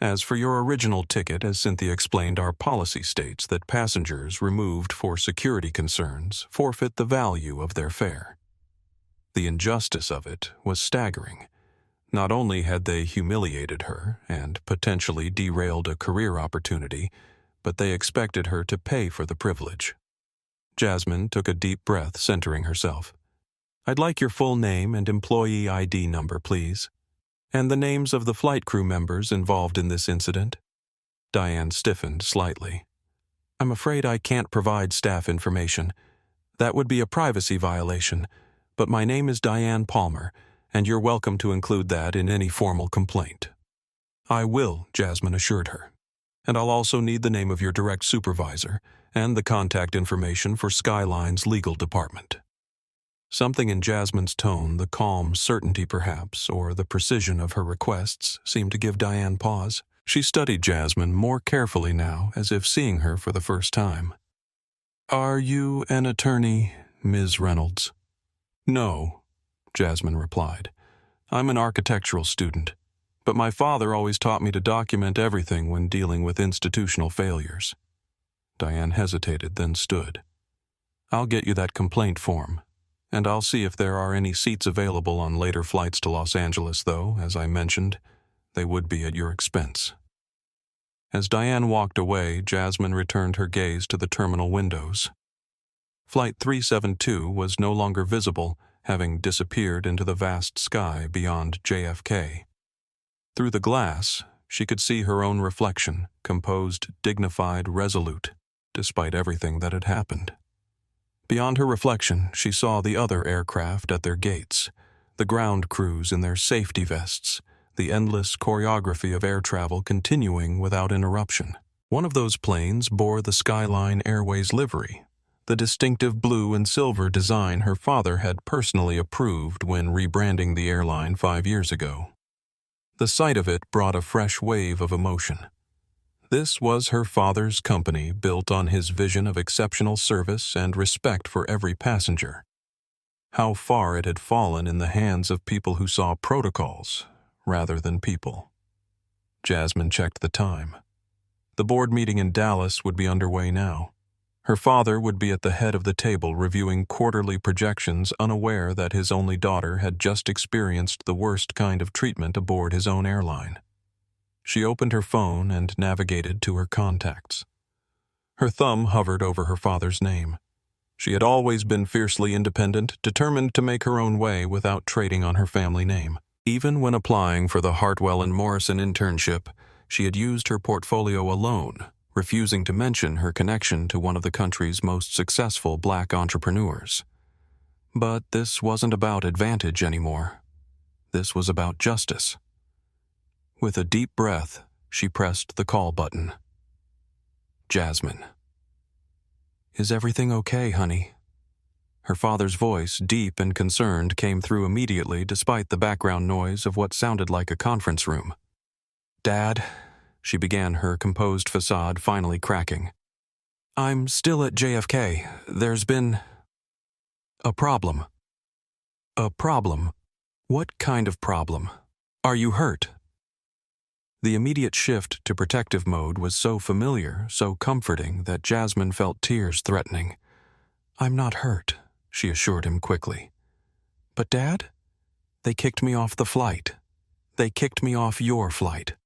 As for your original ticket, as Cynthia explained, our policy states that passengers removed for security concerns forfeit the value of their fare. The injustice of it was staggering. Not only had they humiliated her and potentially derailed a career opportunity, but they expected her to pay for the privilege. Jasmine took a deep breath, centering herself. I'd like your full name and employee ID number, please. And the names of the flight crew members involved in this incident. Diane stiffened slightly. I'm afraid I can't provide staff information. That would be a privacy violation, but my name is Diane Palmer, and you're welcome to include that in any formal complaint. I will, Jasmine assured her. And I'll also need the name of your direct supervisor and the contact information for Skyline's legal department. Something in Jasmine's tone, the calm certainty perhaps, or the precision of her requests, seemed to give Diane pause. She studied Jasmine more carefully now, as if seeing her for the first time. "Are you an attorney, Ms. Reynolds?" "No," Jasmine replied. "I'm an architectural student, but my father always taught me to document everything when dealing with institutional failures." Diane hesitated, then stood. "I'll get you that complaint form, and I'll see if there are any seats available on later flights to Los Angeles, though, as I mentioned, they would be at your expense." As Diane walked away, Jasmine returned her gaze to the terminal windows. Flight 372 was no longer visible, having disappeared into the vast sky beyond JFK. Through the glass, she could see her own reflection, composed, dignified, resolute, despite everything that had happened. Beyond her reflection, she saw the other aircraft at their gates, the ground crews in their safety vests, the endless choreography of air travel continuing without interruption. One of those planes bore the Skyline Airways livery, the distinctive blue and silver design her father had personally approved when rebranding the airline 5 years ago. The sight of it brought a fresh wave of emotion. This was her father's company, built on his vision of exceptional service and respect for every passenger. How far it had fallen in the hands of people who saw protocols rather than people. Jasmine checked the time. The board meeting in Dallas would be underway now. Her father would be at the head of the table reviewing quarterly projections, unaware that his only daughter had just experienced the worst kind of treatment aboard his own airline. She opened her phone and navigated to her contacts. Her thumb hovered over her father's name. She had always been fiercely independent, determined to make her own way without trading on her family name. Even when applying for the Hartwell and Morrison internship, she had used her portfolio alone, refusing to mention her connection to one of the country's most successful black entrepreneurs. But this wasn't about advantage anymore. This was about justice. With a deep breath, she pressed the call button. Jasmine. "Is everything okay, honey?" Her father's voice, deep and concerned, came through immediately despite the background noise of what sounded like a conference room. "Dad," she began, her composed facade finally cracking. "I'm still at JFK. There's been a problem." "A problem? What kind of problem? Are you hurt?" The immediate shift to protective mode was so familiar, so comforting, that Jasmine felt tears threatening. "I'm not hurt," she assured him quickly. "But Dad? They kicked me off the flight. They kicked me off your flight."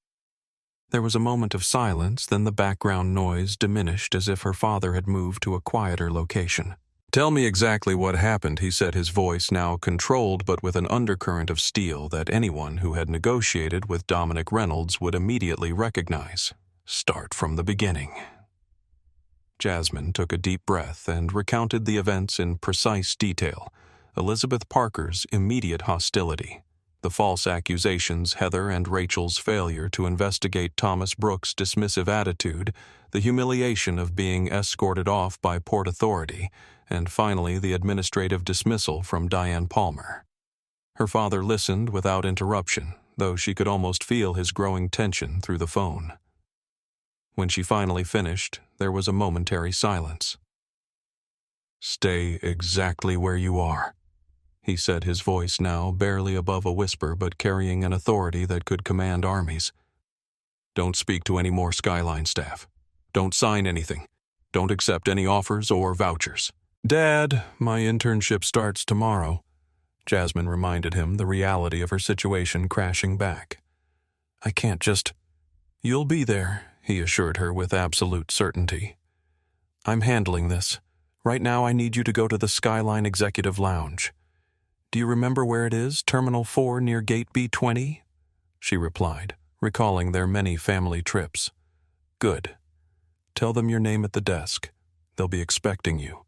There was a moment of silence, then the background noise diminished as if her father had moved to a quieter location. "Tell me exactly what happened," he said, his voice now controlled but with an undercurrent of steel that anyone who had negotiated with Dominic Reynolds would immediately recognize. "Start from the beginning." Jasmine took a deep breath and recounted the events in precise detail. Elizabeth Parker's immediate hostility, the false accusations, Heather and Rachel's failure to investigate Thomas Brooks' dismissive attitude, the humiliation of being escorted off by Port Authority, and finally the administrative dismissal from Diane Palmer. Her father listened without interruption, though she could almost feel his growing tension through the phone. When she finally finished, there was a momentary silence. "Stay exactly where you are," he said, his voice now barely above a whisper but carrying an authority that could command armies. "Don't speak to any more Skyline staff. Don't sign anything. Don't accept any offers or vouchers." "Dad, my internship starts tomorrow," Jasmine reminded him, the reality of her situation crashing back. "I can't just—" "You'll be there," he assured her with absolute certainty. "I'm handling this. Right now I need you to go to the Skyline Executive Lounge. Do you remember where it is, Terminal 4 near Gate B20? She replied, recalling their many family trips. "Good. Tell them your name at the desk. They'll be expecting you.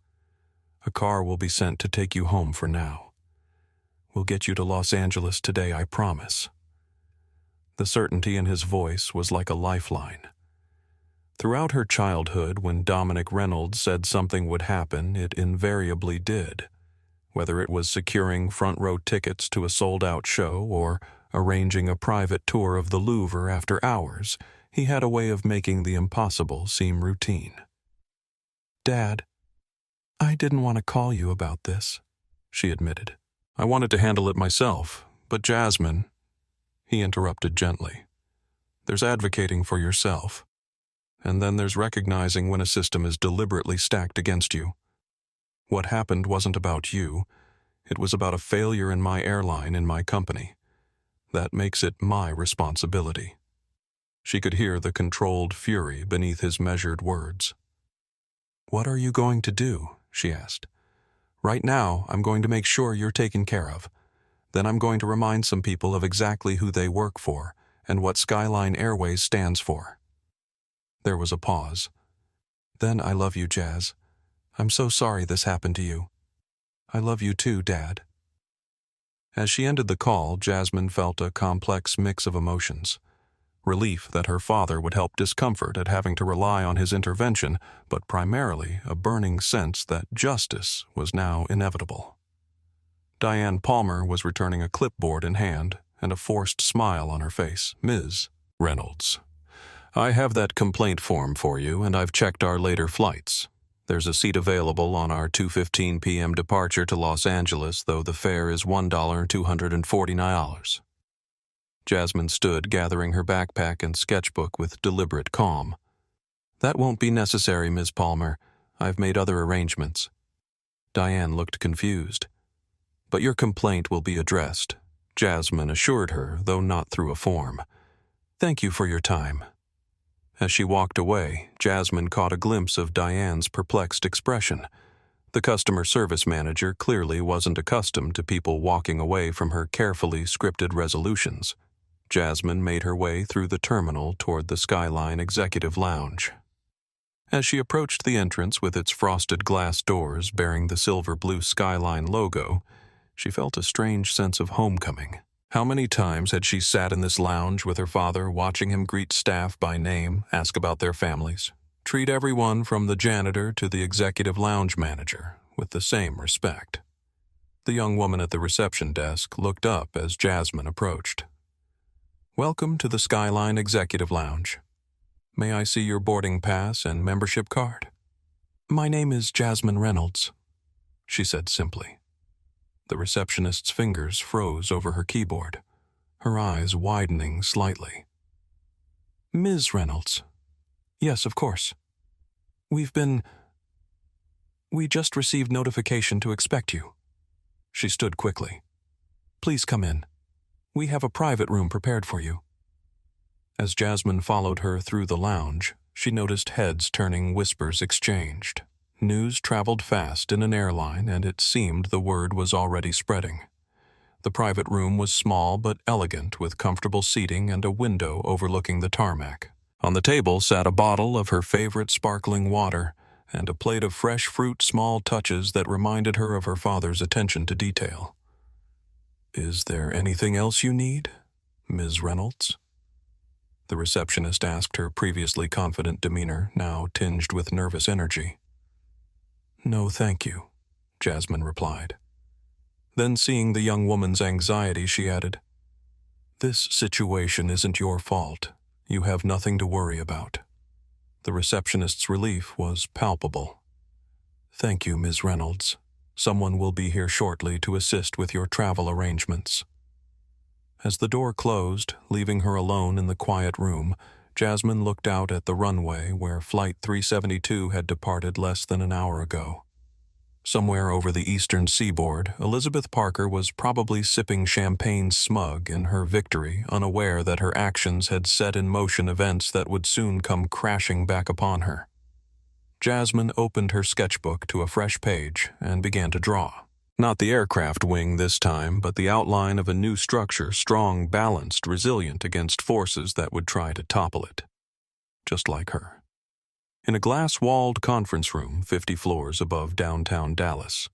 A car will be sent to take you home for now. We'll get you to Los Angeles today, I promise." The certainty in his voice was like a lifeline. Throughout her childhood, when Dominic Reynolds said something would happen, it invariably did. Whether it was securing front-row tickets to a sold-out show or Arranging a private tour of the Louvre after hours, he had a way of making the impossible seem routine. "Dad, I didn't want to call you about this," she admitted. "I wanted to handle it myself, but Jasmine," he interrupted gently. "There's advocating for yourself, and then there's recognizing when a system is deliberately stacked against you. What happened wasn't about you. It was about a failure in my airline, in my company. That makes it my responsibility." She could hear the controlled fury beneath his measured words. "What are you going to do?" she asked. "Right now, I'm going to make sure you're taken care of. Then I'm going to remind some people of exactly who they work for and what Skyline Airways stands for." There was a pause. "Then I love you, Jazz. I'm so sorry this happened to you. I love you too, Dad." As she ended the call, Jasmine felt a complex mix of emotions. Relief that her father would help discomfort at having to rely on his intervention, but primarily a burning sense that justice was now inevitable. Diane Palmer was returning a clipboard in hand and a forced smile on her face. "Ms. Reynolds, I have that complaint form for you, and I've checked our later flights. There's a seat available on our 2:15 p.m. departure to Los Angeles, though the fare is $1,249. Jasmine stood, gathering her backpack and sketchbook with deliberate calm. "That won't be necessary, Ms. Palmer. I've made other arrangements." Diane looked confused. "But your complaint will be addressed," Jasmine assured her, though not through a form. "Thank you for your time." As she walked away, Jasmine caught a glimpse of Diane's perplexed expression. The customer service manager clearly wasn't accustomed to people walking away from her carefully scripted resolutions. Jasmine made her way through the terminal toward the Skyline Executive Lounge. As she approached the entrance with its frosted glass doors bearing the silver-blue Skyline logo, she felt a strange sense of homecoming. How many times had she sat in this lounge with her father, watching him greet staff by name, ask about their families, treat everyone from the janitor to the executive lounge manager with the same respect. The young woman at the reception desk looked up as Jasmine approached. "Welcome to the Skyline Executive Lounge. May I see your boarding pass and membership card?" "My name is Jasmine Reynolds," she said simply. The receptionist's fingers froze over her keyboard, her eyes widening slightly. "Ms. Reynolds. Yes, of course. We just received notification to expect you." She stood quickly. "Please come in. We have a private room prepared for you." As Jasmine followed her through the lounge, she noticed heads turning, whispers exchanged. News traveled fast in an airline, and it seemed the word was already spreading. The private room was small but elegant, with comfortable seating and a window overlooking the tarmac. On the table sat a bottle of her favorite sparkling water and a plate of fresh fruit, small touches that reminded her of her father's attention to detail. "Is there anything else you need, Ms. Reynolds?" The receptionist asked, her previously confident demeanor now tinged with nervous energy. "No, thank you," Jasmine replied. Then, seeing the young woman's anxiety, she added, "This situation isn't your fault. You have nothing to worry about." The receptionist's relief was palpable. "Thank you, Ms. Reynolds. Someone will be here shortly to assist with your travel arrangements." As the door closed, leaving her alone in the quiet room, Jasmine looked out at the runway where Flight 372 had departed less than an hour ago. Somewhere over the eastern seaboard, Elizabeth Parker was probably sipping champagne smug in her victory, unaware that her actions had set in motion events that would soon come crashing back upon her. Jasmine opened her sketchbook to a fresh page and began to draw. Not the aircraft wing this time, but the outline of a new structure, strong, balanced, resilient against forces that would try to topple it. Just like her. In a glass-walled conference room 50 floors above downtown Dallas,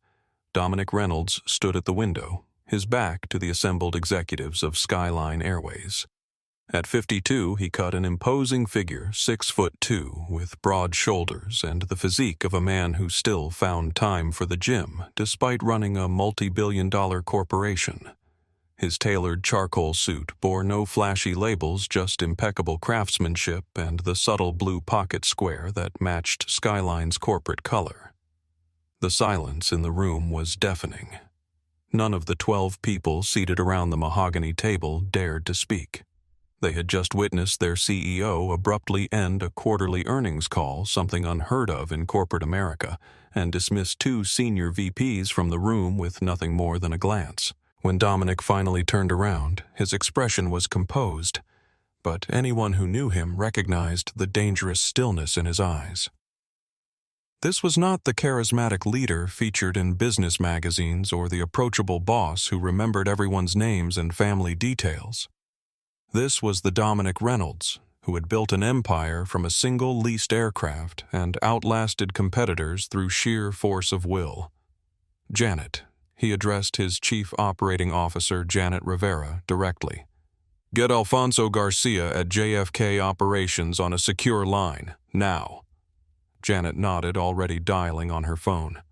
Dominic Reynolds stood at the window, his back to the assembled executives of Skyline Airways. At 52, he cut an imposing figure, 6'2", with broad shoulders and the physique of a man who still found time for the gym, despite running a multi-billion-dollar corporation. His tailored charcoal suit bore no flashy labels, just impeccable craftsmanship and the subtle blue pocket square that matched Skyline's corporate color. The silence in the room was deafening. None of the 12 people seated around the mahogany table dared to speak. They had just witnessed their CEO abruptly end a quarterly earnings call, something unheard of in corporate America, and dismiss 2 senior VPs from the room with nothing more than a glance. When Dominic finally turned around, his expression was composed, but anyone who knew him recognized the dangerous stillness in his eyes. This was not the charismatic leader featured in business magazines or the approachable boss who remembered everyone's names and family details. This was the Dominic Reynolds, who had built an empire from a single leased aircraft and outlasted competitors through sheer force of will. Janet, he addressed his Chief Operating Officer, Janet Rivera, directly. Get Alfonso Garcia at JFK Operations on a secure line, now. Janet nodded, already dialing on her phone.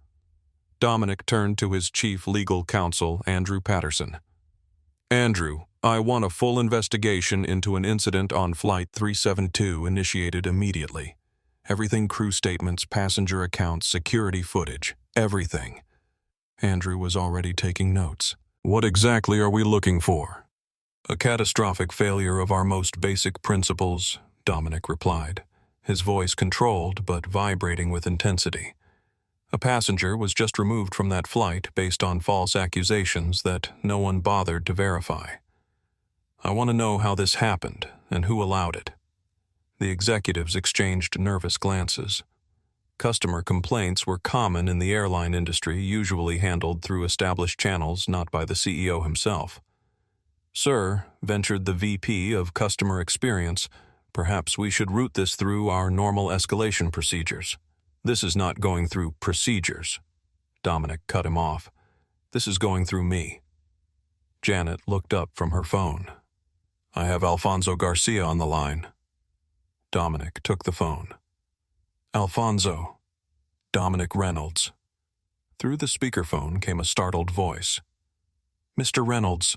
Dominic turned to his Chief Legal Counsel, Andrew Patterson. Andrew, I want a full investigation into an incident on Flight 372 initiated immediately. Everything: crew statements, passenger accounts, security footage, everything. Andrew was already taking notes. What exactly are we looking for? A catastrophic failure of our most basic principles, Dominic replied, his voice controlled but vibrating with intensity. A passenger was just removed from that flight based on false accusations that no one bothered to verify. I want to know how this happened and who allowed it. The executives exchanged nervous glances. Customer complaints were common in the airline industry, usually handled through established channels, not by the CEO himself. Sir, ventured the VP of Customer Experience, perhaps we should route this through our normal escalation procedures. This is not going through procedures. Dominic cut him off. This is going through me. Janet looked up from her phone. I have Alfonso Garcia on the line. Dominic took the phone. Alfonso. Dominic Reynolds. Through the speakerphone came a startled voice. Mr. Reynolds.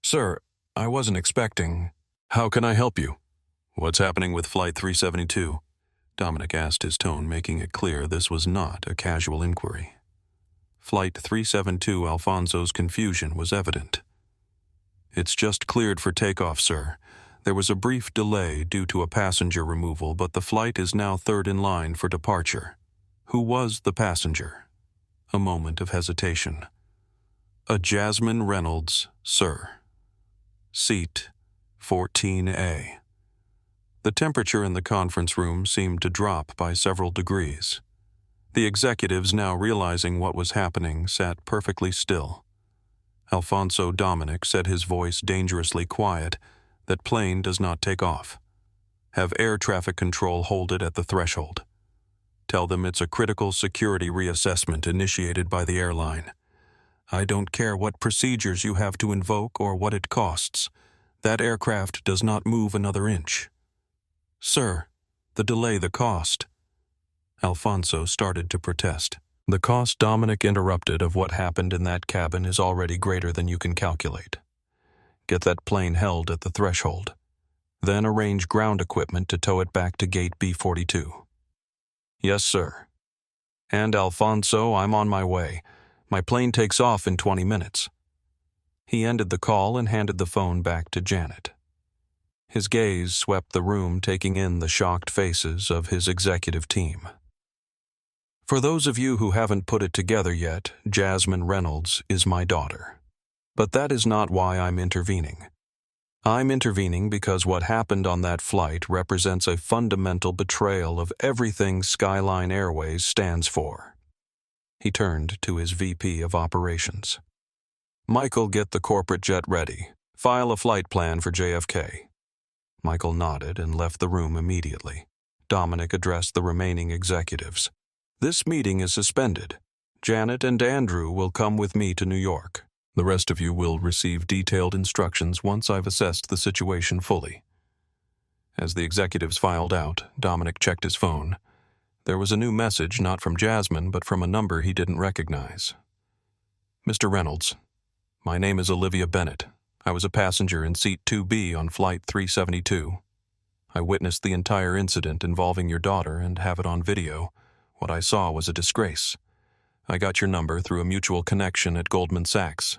Sir, I wasn't expecting. How can I help you? What's happening with Flight 372? Dominic asked, his tone making it clear this was not a casual inquiry. Flight 372 Alfonso's confusion was evident. It's just cleared for takeoff, sir. There was a brief delay due to a passenger removal, but the flight is now third in line for departure. Who was the passenger? A moment of hesitation. A Jasmine Reynolds, sir. Seat 14A. The temperature in the conference room seemed to drop by several degrees. The executives, now realizing what was happening, sat perfectly still. Alfonso Dominic said, his voice dangerously quiet, that plane does not take off. Have air traffic control hold it at the threshold. Tell them it's a critical security reassessment initiated by the airline. I don't care what procedures you have to invoke or what it costs. That aircraft does not move another inch. Sir, the delay, the cost. Alfonso started to protest. The cost, Dominic interrupted, of what happened in that cabin is already greater than you can calculate. Get that plane held at the threshold. Then arrange ground equipment to tow it back to gate B42. Yes, sir. And Alfonso, I'm on my way. My plane takes off in 20 minutes. He ended the call and handed the phone back to Janet. His gaze swept the room, taking in the shocked faces of his executive team. For those of you who haven't put it together yet, Jasmine Reynolds is my daughter. But that is not why I'm intervening. I'm intervening because what happened on that flight represents a fundamental betrayal of everything Skyline Airways stands for. He turned to his VP of Operations. Michael, get the corporate jet ready. File a flight plan for JFK. Michael nodded and left the room immediately. Dominic addressed the remaining executives. This meeting is suspended. Janet and Andrew will come with me to New York. The rest of you will receive detailed instructions once I've assessed the situation fully. As the executives filed out, Dominic checked his phone. There was a new message, not from Jasmine, but from a number he didn't recognize. Mr. Reynolds, my name is Olivia Bennett. I was a passenger in seat 2B on Flight 372. I witnessed the entire incident involving your daughter and have it on video. What I saw was a disgrace. I got your number through a mutual connection at Goldman Sachs.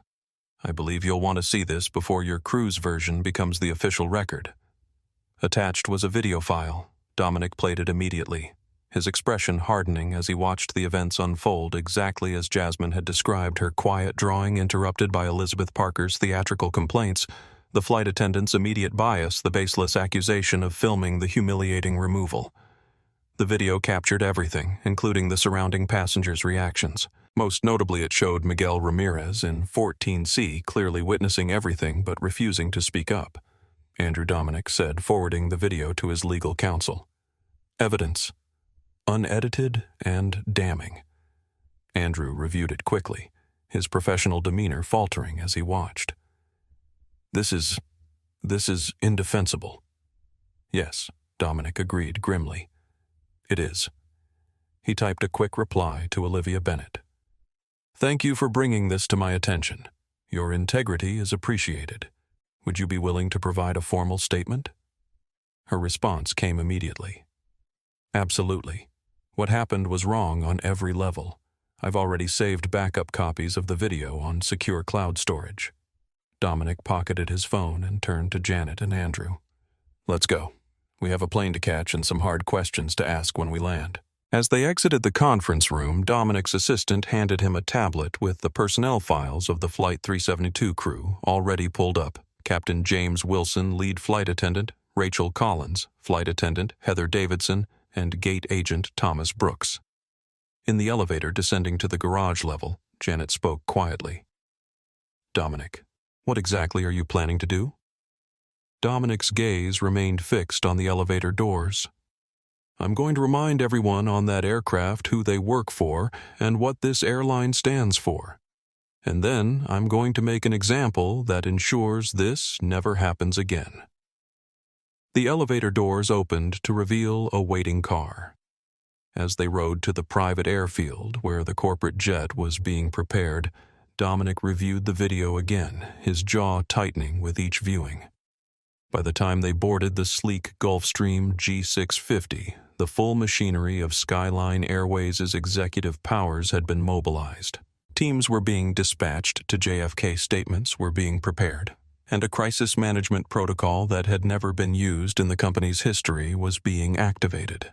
I believe you'll want to see this before your cruise version becomes the official record. Attached was a video file. Dominic played it immediately, his expression hardening as he watched the events unfold exactly as Jasmine had described, her quiet drawing interrupted by Elizabeth Parker's theatrical complaints, the flight attendant's immediate bias, the baseless accusation of filming the humiliating removal. The video captured everything, including the surrounding passengers' reactions. Most notably, it showed Miguel Ramirez in 14C clearly witnessing everything but refusing to speak up. Andrew Dominic said, forwarding the video to his legal counsel. Evidence. Unedited and damning. Andrew reviewed it quickly, his professional demeanor faltering as he watched. This is indefensible. Yes, Dominic agreed grimly. It is. He typed a quick reply to Olivia Bennett. Thank you for bringing this to my attention. Your integrity is appreciated. Would you be willing to provide a formal statement? Her response came immediately. Absolutely. What happened was wrong on every level. I've already saved backup copies of the video on secure cloud storage. Dominic pocketed his phone and turned to Janet and Andrew. Let's go. We have a plane to catch and some hard questions to ask when we land. As they exited the conference room, Dominic's assistant handed him a tablet with the personnel files of the Flight 372 crew already pulled up. Captain James Wilson, lead flight attendant, Rachel Collins, flight attendant Heather Davidson, and gate agent Thomas Brooks. In the elevator descending to the garage level, Janet spoke quietly. Dominic, what exactly are you planning to do? Dominic's gaze remained fixed on the elevator doors. I'm going to remind everyone on that aircraft who they work for and what this airline stands for. And then I'm going to make an example that ensures this never happens again. The elevator doors opened to reveal a waiting car. As they rode to the private airfield where the corporate jet was being prepared, Dominic reviewed the video again, his jaw tightening with each viewing. By the time they boarded the sleek Gulfstream G650, the full machinery of Skyline Airways' executive powers had been mobilized. Teams were being dispatched to JFK, statements were being prepared, and a crisis management protocol that had never been used in the company's history was being activated.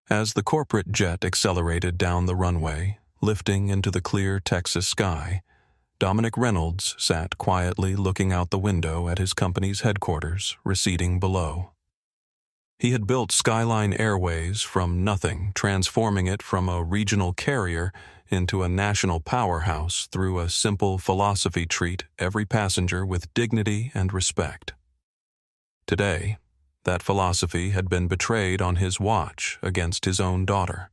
As the corporate jet accelerated down the runway, lifting into the clear Texas sky, Dominic Reynolds sat quietly looking out the window at his company's headquarters receding below. He had built Skyline Airways from nothing, transforming it from a regional carrier into a national powerhouse through a simple philosophy: treat every passenger with dignity and respect. Today, that philosophy had been betrayed on his watch against his own daughter.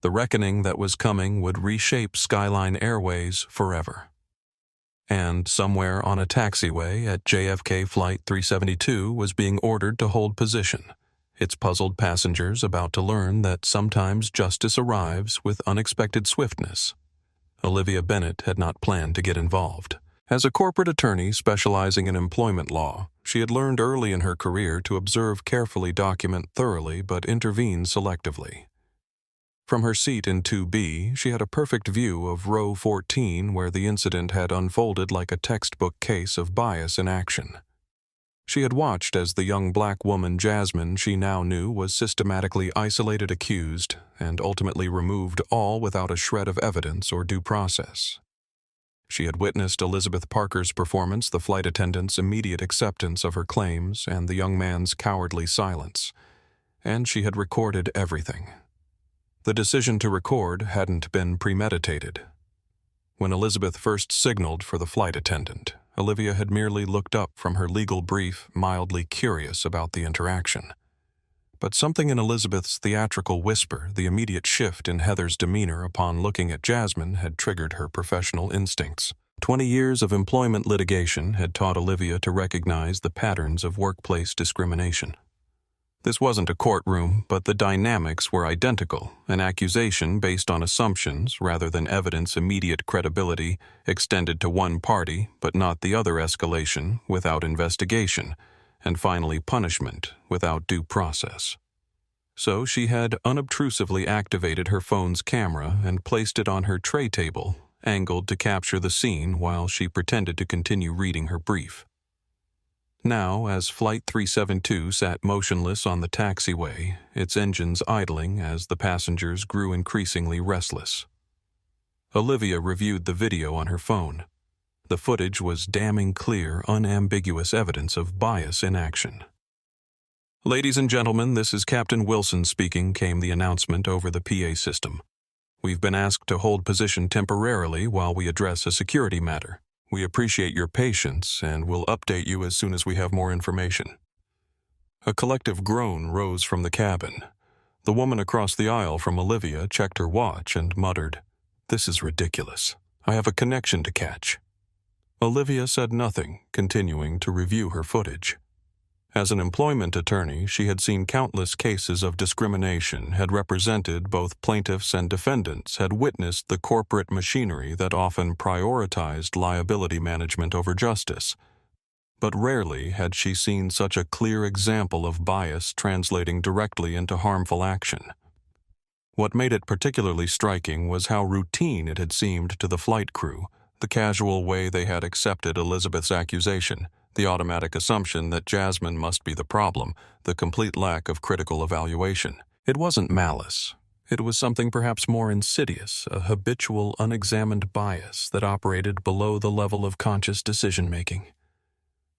The reckoning that was coming would reshape Skyline Airways forever. And somewhere on a taxiway at JFK Flight 372 was being ordered to hold position, its puzzled passengers about to learn that sometimes justice arrives with unexpected swiftness. Olivia Bennett had not planned to get involved. As a corporate attorney specializing in employment law, she had learned early in her career to observe carefully, document thoroughly, but intervene selectively. From her seat in 2B, she had a perfect view of row 14 where the incident had unfolded like a textbook case of bias in action. She had watched as the young black woman Jasmine she now knew was systematically isolated, accused, and ultimately removed, all without a shred of evidence or due process. She had witnessed Elizabeth Parker's performance, the flight attendant's immediate acceptance of her claims, and the young man's cowardly silence. And she had recorded everything. The decision to record hadn't been premeditated. When Elizabeth first signaled for the flight attendant, Olivia had merely looked up from her legal brief, mildly curious about the interaction. But something in Elizabeth's theatrical whisper, the immediate shift in Heather's demeanor upon looking at Jasmine, had triggered her professional instincts. 20 years of employment litigation had taught Olivia to recognize the patterns of workplace discrimination. This wasn't a courtroom, but the dynamics were identical. An accusation based on assumptions rather than evidence immediate credibility extended to one party, but not the other escalation without investigation, and finally punishment without due process. So she had unobtrusively activated her phone's camera and placed it on her tray table, angled to capture the scene while she pretended to continue reading her brief. Now, as Flight 372 sat motionless on the taxiway, its engines idling as the passengers grew increasingly restless. Olivia reviewed the video on her phone. The footage was damning clear, unambiguous evidence of bias in action. "Ladies and gentlemen, this is Captain Wilson speaking," came the announcement over the PA system. "We've been asked to hold position temporarily while we address a security matter. We appreciate your patience and will update you as soon as we have more information." A collective groan rose from the cabin. The woman across the aisle from Olivia checked her watch and muttered, "This is ridiculous. I have a connection to catch." Olivia said nothing, continuing to review her footage. As an employment attorney, she had seen countless cases of discrimination, had represented both plaintiffs and defendants, had witnessed the corporate machinery that often prioritized liability management over justice. But rarely had she seen such a clear example of bias translating directly into harmful action. What made it particularly striking was how routine it had seemed to the flight crew, the casual way they had accepted Elizabeth's accusation, the automatic assumption that Jasmine must be the problem, the complete lack of critical evaluation. It wasn't malice. It was something perhaps more insidious, a habitual, unexamined bias that operated below the level of conscious decision-making.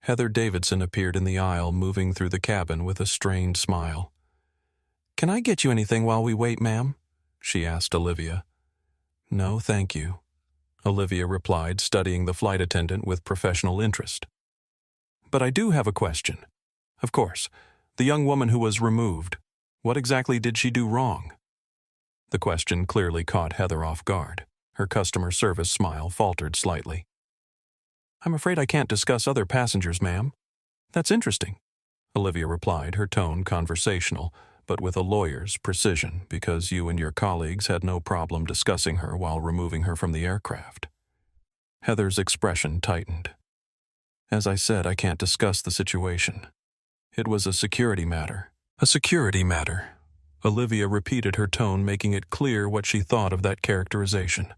Heather Davidson appeared in the aisle, moving through the cabin with a strained smile. "Can I get you anything while we wait, ma'am?" she asked Olivia. "No, thank you," Olivia replied, studying the flight attendant with professional interest. "But I do have a question. Of course, the young woman who was removed, what exactly did she do wrong?" The question clearly caught Heather off guard. Her customer service smile faltered slightly. "I'm afraid I can't discuss other passengers, ma'am." "That's interesting," Olivia replied, her tone conversational, but with a lawyer's precision, because you and your colleagues had no problem discussing her while removing her from the aircraft. Heather's expression tightened. "As I said, I can't discuss the situation. It was a security matter." "A security matter." Olivia repeated, her tone making it clear what she thought of that characterization.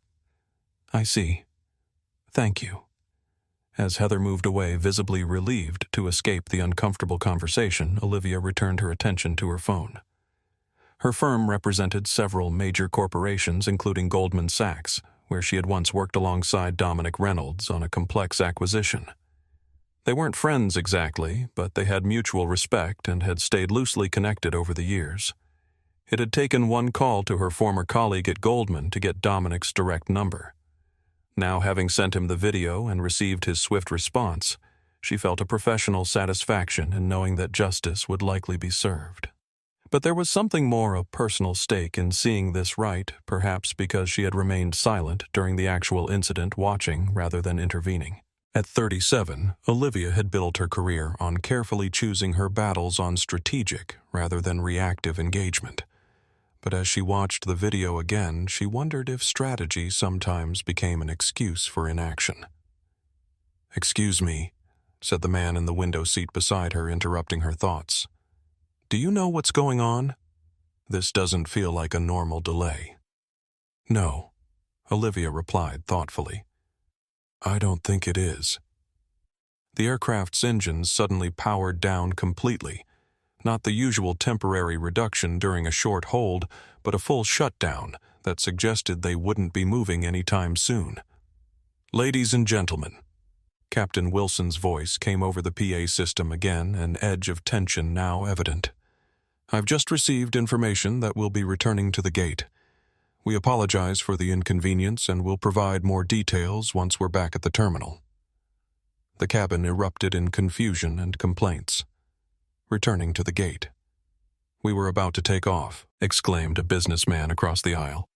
"I see. Thank you." As Heather moved away, visibly relieved to escape the uncomfortable conversation, Olivia returned her attention to her phone. Her firm represented several major corporations, including Goldman Sachs, where she had once worked alongside Dominic Reynolds on a complex acquisition. They weren't friends exactly, but they had mutual respect and had stayed loosely connected over the years. It had taken one call to her former colleague at Goldman to get Dominic's direct number. Now, having sent him the video and received his swift response, she felt a professional satisfaction in knowing that justice would likely be served. But there was something more of personal stake in seeing this right, perhaps because she had remained silent during the actual incident, watching rather than intervening. At 37, Olivia had built her career on carefully choosing her battles on strategic rather than reactive engagement. But as she watched the video again, she wondered if strategy sometimes became an excuse for inaction. "Excuse me," said the man in the window seat beside her, interrupting her thoughts. "Do you know what's going on? This doesn't feel like a normal delay." "No," Olivia replied thoughtfully. "I don't think it is." The aircraft's engines suddenly powered down completely. Not the usual temporary reduction during a short hold, but a full shutdown that suggested they wouldn't be moving anytime soon. "Ladies and gentlemen," Captain Wilson's voice came over the PA system again, an edge of tension now evident. "I've just received information that we'll be returning to the gate. We apologize for the inconvenience and will provide more details once we're back at the terminal." The cabin erupted in confusion and complaints. Returning to the gate. "We were about to take off," exclaimed a businessman across the aisle.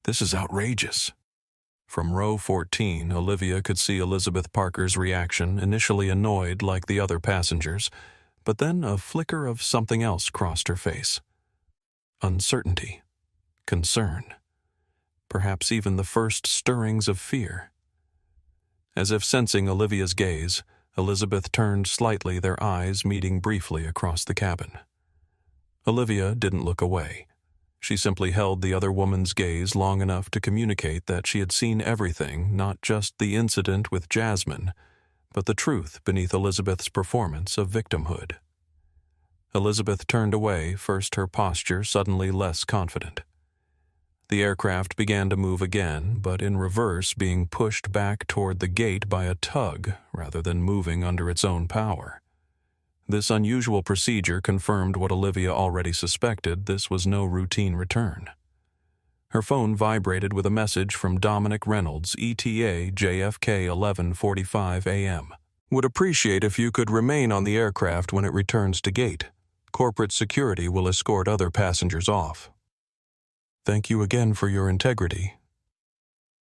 "This is outrageous." From row 14, Olivia could see Elizabeth Parker's reaction, initially annoyed like the other passengers, But then a flicker of something else crossed her face. Uncertainty, concern, perhaps even the first stirrings of fear. As if sensing Olivia's gaze, Elizabeth turned slightly, their eyes meeting briefly across the cabin. Olivia didn't look away. She simply held the other woman's gaze long enough to communicate that she had seen everything, not just the incident with Jasmine, but the truth beneath Elizabeth's performance of victimhood. Elizabeth turned away, first her posture suddenly less confident. The aircraft began to move again, but in reverse, being pushed back toward the gate by a tug rather than moving under its own power. This unusual procedure confirmed what Olivia already suspected: this was no routine return. Her phone vibrated with a message from Dominic Reynolds, ETA JFK 11:45 a.m. Would appreciate if you could remain on the aircraft when it returns to gate. Corporate security will escort other passengers off. Thank you again for your integrity.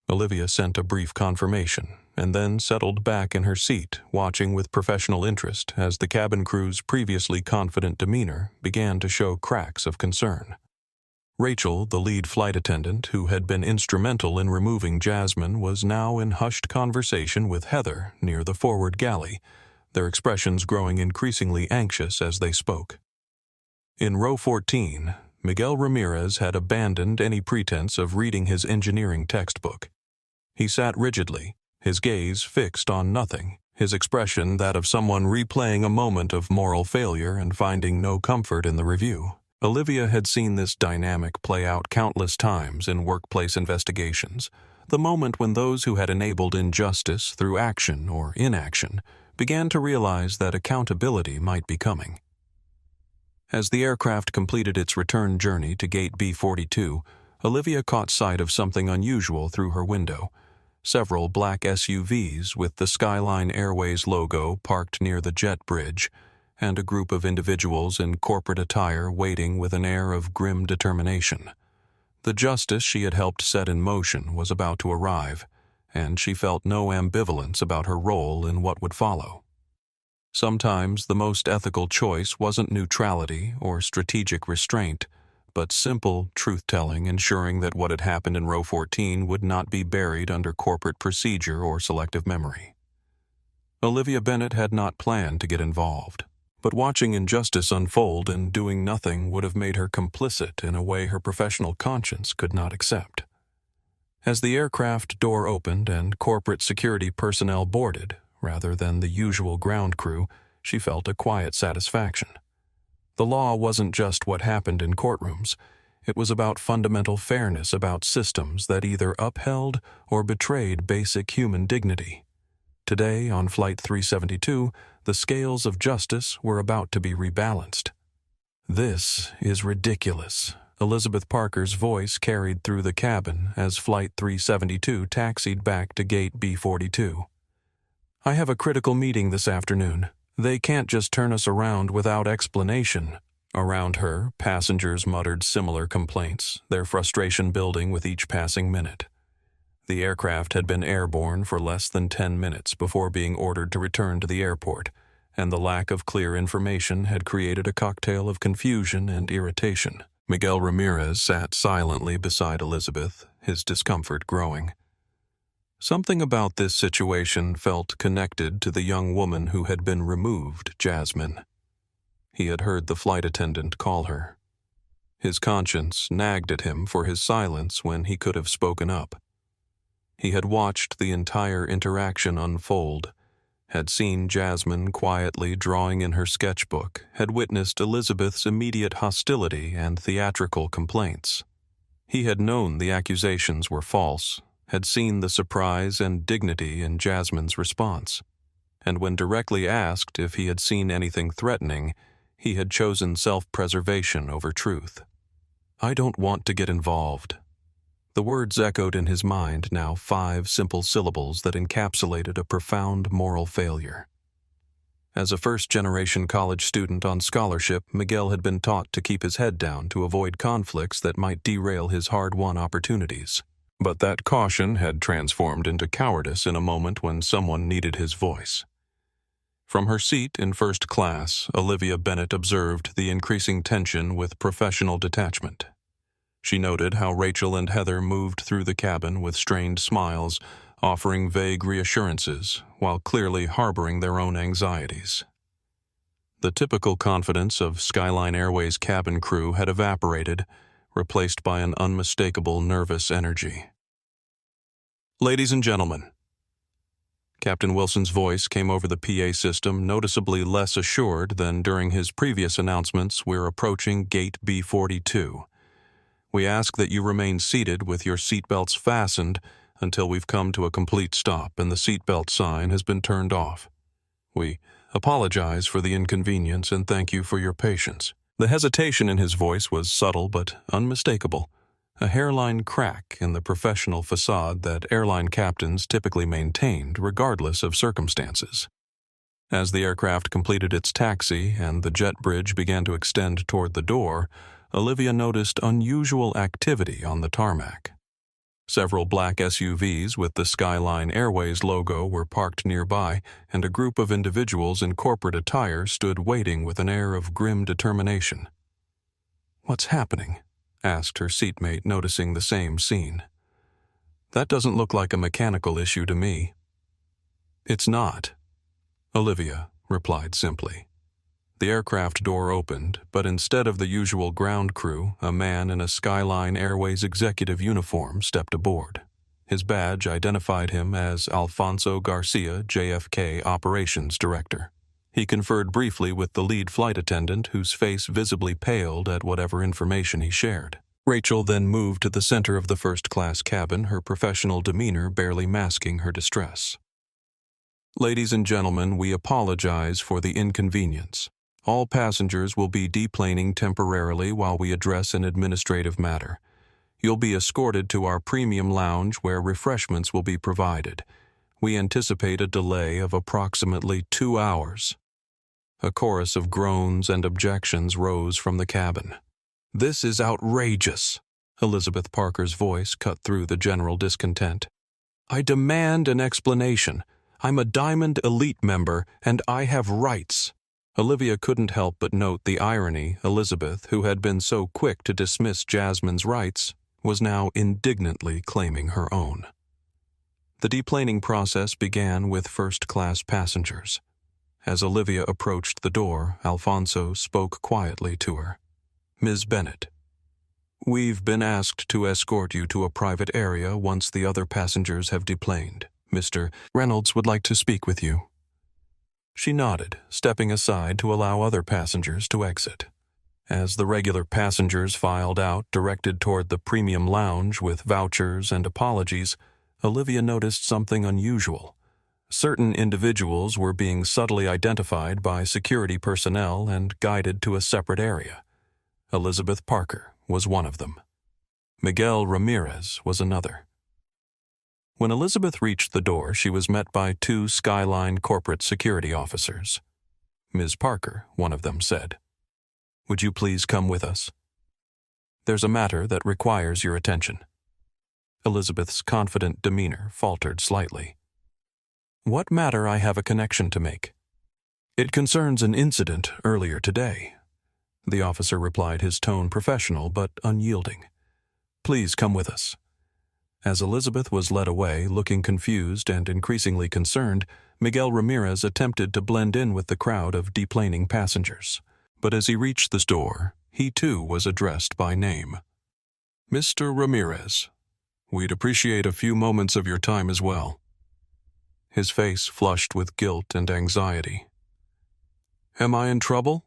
Olivia sent a brief confirmation, and then settled back in her seat, watching with professional interest as the cabin crew's previously confident demeanor began to show cracks of concern. Rachel, the lead flight attendant who had been instrumental in removing Jasmine, was now in hushed conversation with Heather near the forward galley, their expressions growing increasingly anxious as they spoke. In row 14, Miguel Ramirez had abandoned any pretense of reading his engineering textbook. He sat rigidly, his gaze fixed on nothing, his expression that of someone replaying a moment of moral failure and finding no comfort in the review. Olivia had seen this dynamic play out countless times in workplace investigations, the moment when those who had enabled injustice through action or inaction began to realize that accountability might be coming. As the aircraft completed its return journey to Gate B-42, Olivia caught sight of something unusual through her window. Several black SUVs with the Skyline Airways logo parked near the jet bridge, and a group of individuals in corporate attire waiting with an air of grim determination. The justice she had helped set in motion was about to arrive, and she felt no ambivalence about her role in what would follow. Sometimes the most ethical choice wasn't neutrality or strategic restraint, but simple truth-telling, ensuring that what had happened in row 14 would not be buried under corporate procedure or selective memory. Olivia Bennett had not planned to get involved, but watching injustice unfold and doing nothing would have made her complicit in a way her professional conscience could not accept. As the aircraft door opened and corporate security personnel boarded, rather than the usual ground crew, she felt a quiet satisfaction. The law wasn't just what happened in courtrooms. It was about fundamental fairness, about systems that either upheld or betrayed basic human dignity. Today, on Flight 372, the scales of justice were about to be rebalanced. "This is ridiculous," Elizabeth Parker's voice carried through the cabin as Flight 372 taxied back to Gate B-42. "I have a critical meeting this afternoon. They can't just turn us around without explanation." Around her, passengers muttered similar complaints, their frustration building with each passing minute. The aircraft had been airborne for less than 10 minutes before being ordered to return to the airport, and the lack of clear information had created a cocktail of confusion and irritation. Miguel Ramirez sat silently beside Elizabeth, his discomfort growing. Something about this situation felt connected to the young woman who had been removed, Jasmine. He had heard the flight attendant call her. His conscience nagged at him for his silence when he could have spoken up. He had watched the entire interaction unfold, had seen Jasmine quietly drawing in her sketchbook, had witnessed Elizabeth's immediate hostility and theatrical complaints. He had known the accusations were false, had seen the surprise and dignity in Jasmine's response, and when directly asked if he had seen anything threatening, he had chosen self-preservation over truth. "I don't want to get involved." The words echoed in his mind, now 5 simple syllables that encapsulated a profound moral failure. As a first-generation college student on scholarship, Miguel had been taught to keep his head down to avoid conflicts that might derail his hard-won opportunities. But that caution had transformed into cowardice in a moment when someone needed his voice. From her seat in first class, Olivia Bennett observed the increasing tension with professional detachment. She noted how Rachel and Heather moved through the cabin with strained smiles, offering vague reassurances while clearly harboring their own anxieties. The typical confidence of Skyline Airways cabin crew had evaporated, replaced by an unmistakable nervous energy. "Ladies and gentlemen," Captain Wilson's voice came over the PA system, noticeably less assured than during his previous announcements. "We're approaching Gate B42. We ask that you remain seated with your seatbelts fastened until we've come to a complete stop and the seatbelt sign has been turned off. We apologize for the inconvenience and thank you for your patience." The hesitation in his voice was subtle but unmistakable, a hairline crack in the professional facade that airline captains typically maintained regardless of circumstances. As the aircraft completed its taxi and the jet bridge began to extend toward the door, Olivia noticed unusual activity on the tarmac. Several black SUVs with the Skyline Airways logo were parked nearby, and a group of individuals in corporate attire stood waiting with an air of grim determination. "What's happening?" asked her seatmate, noticing the same scene. "That doesn't look like a mechanical issue to me." "It's not," Olivia replied simply. The aircraft door opened, but instead of the usual ground crew, a man in a Skyline Airways executive uniform stepped aboard. His badge identified him as Alfonso Garcia, JFK Operations Director. He conferred briefly with the lead flight attendant, whose face visibly paled at whatever information he shared. Rachel then moved to the center of the first-class cabin, her professional demeanor barely masking her distress. "Ladies and gentlemen, we apologize for the inconvenience. All passengers will be deplaning temporarily while we address an administrative matter. You'll be escorted to our premium lounge where refreshments will be provided. We anticipate a delay of approximately 2 hours. A chorus of groans and objections rose from the cabin. "This is outrageous," Elizabeth Parker's voice cut through the general discontent. "I demand an explanation. I'm a Diamond Elite member, and I have rights." Olivia couldn't help but note the irony. Elizabeth, who had been so quick to dismiss Jasmine's rights, was now indignantly claiming her own. The deplaning process began with first-class passengers. As Olivia approached the door, Alfonso spoke quietly to her. "Ms. Bennett, we've been asked to escort you to a private area once the other passengers have deplaned. Mr. Reynolds would like to speak with you." She nodded, stepping aside to allow other passengers to exit. As the regular passengers filed out, directed toward the premium lounge with vouchers and apologies, Olivia noticed something unusual. Certain individuals were being subtly identified by security personnel and guided to a separate area. Elizabeth Parker was one of them. Miguel Ramirez was another. When Elizabeth reached the door, she was met by 2 Skyline corporate security officers. "Ms. Parker," one of them said, "would you please come with us? There's a matter that requires your attention." Elizabeth's confident demeanor faltered slightly. "What matter? I have a connection to make." "It concerns an incident earlier today," the officer replied, his tone professional but unyielding. "Please come with us." As Elizabeth was led away, looking confused and increasingly concerned, Miguel Ramirez attempted to blend in with the crowd of deplaning passengers. But as he reached the door, he too was addressed by name. "Mr. Ramirez, we'd appreciate a few moments of your time as well." His face flushed with guilt and anxiety. "Am I in trouble?"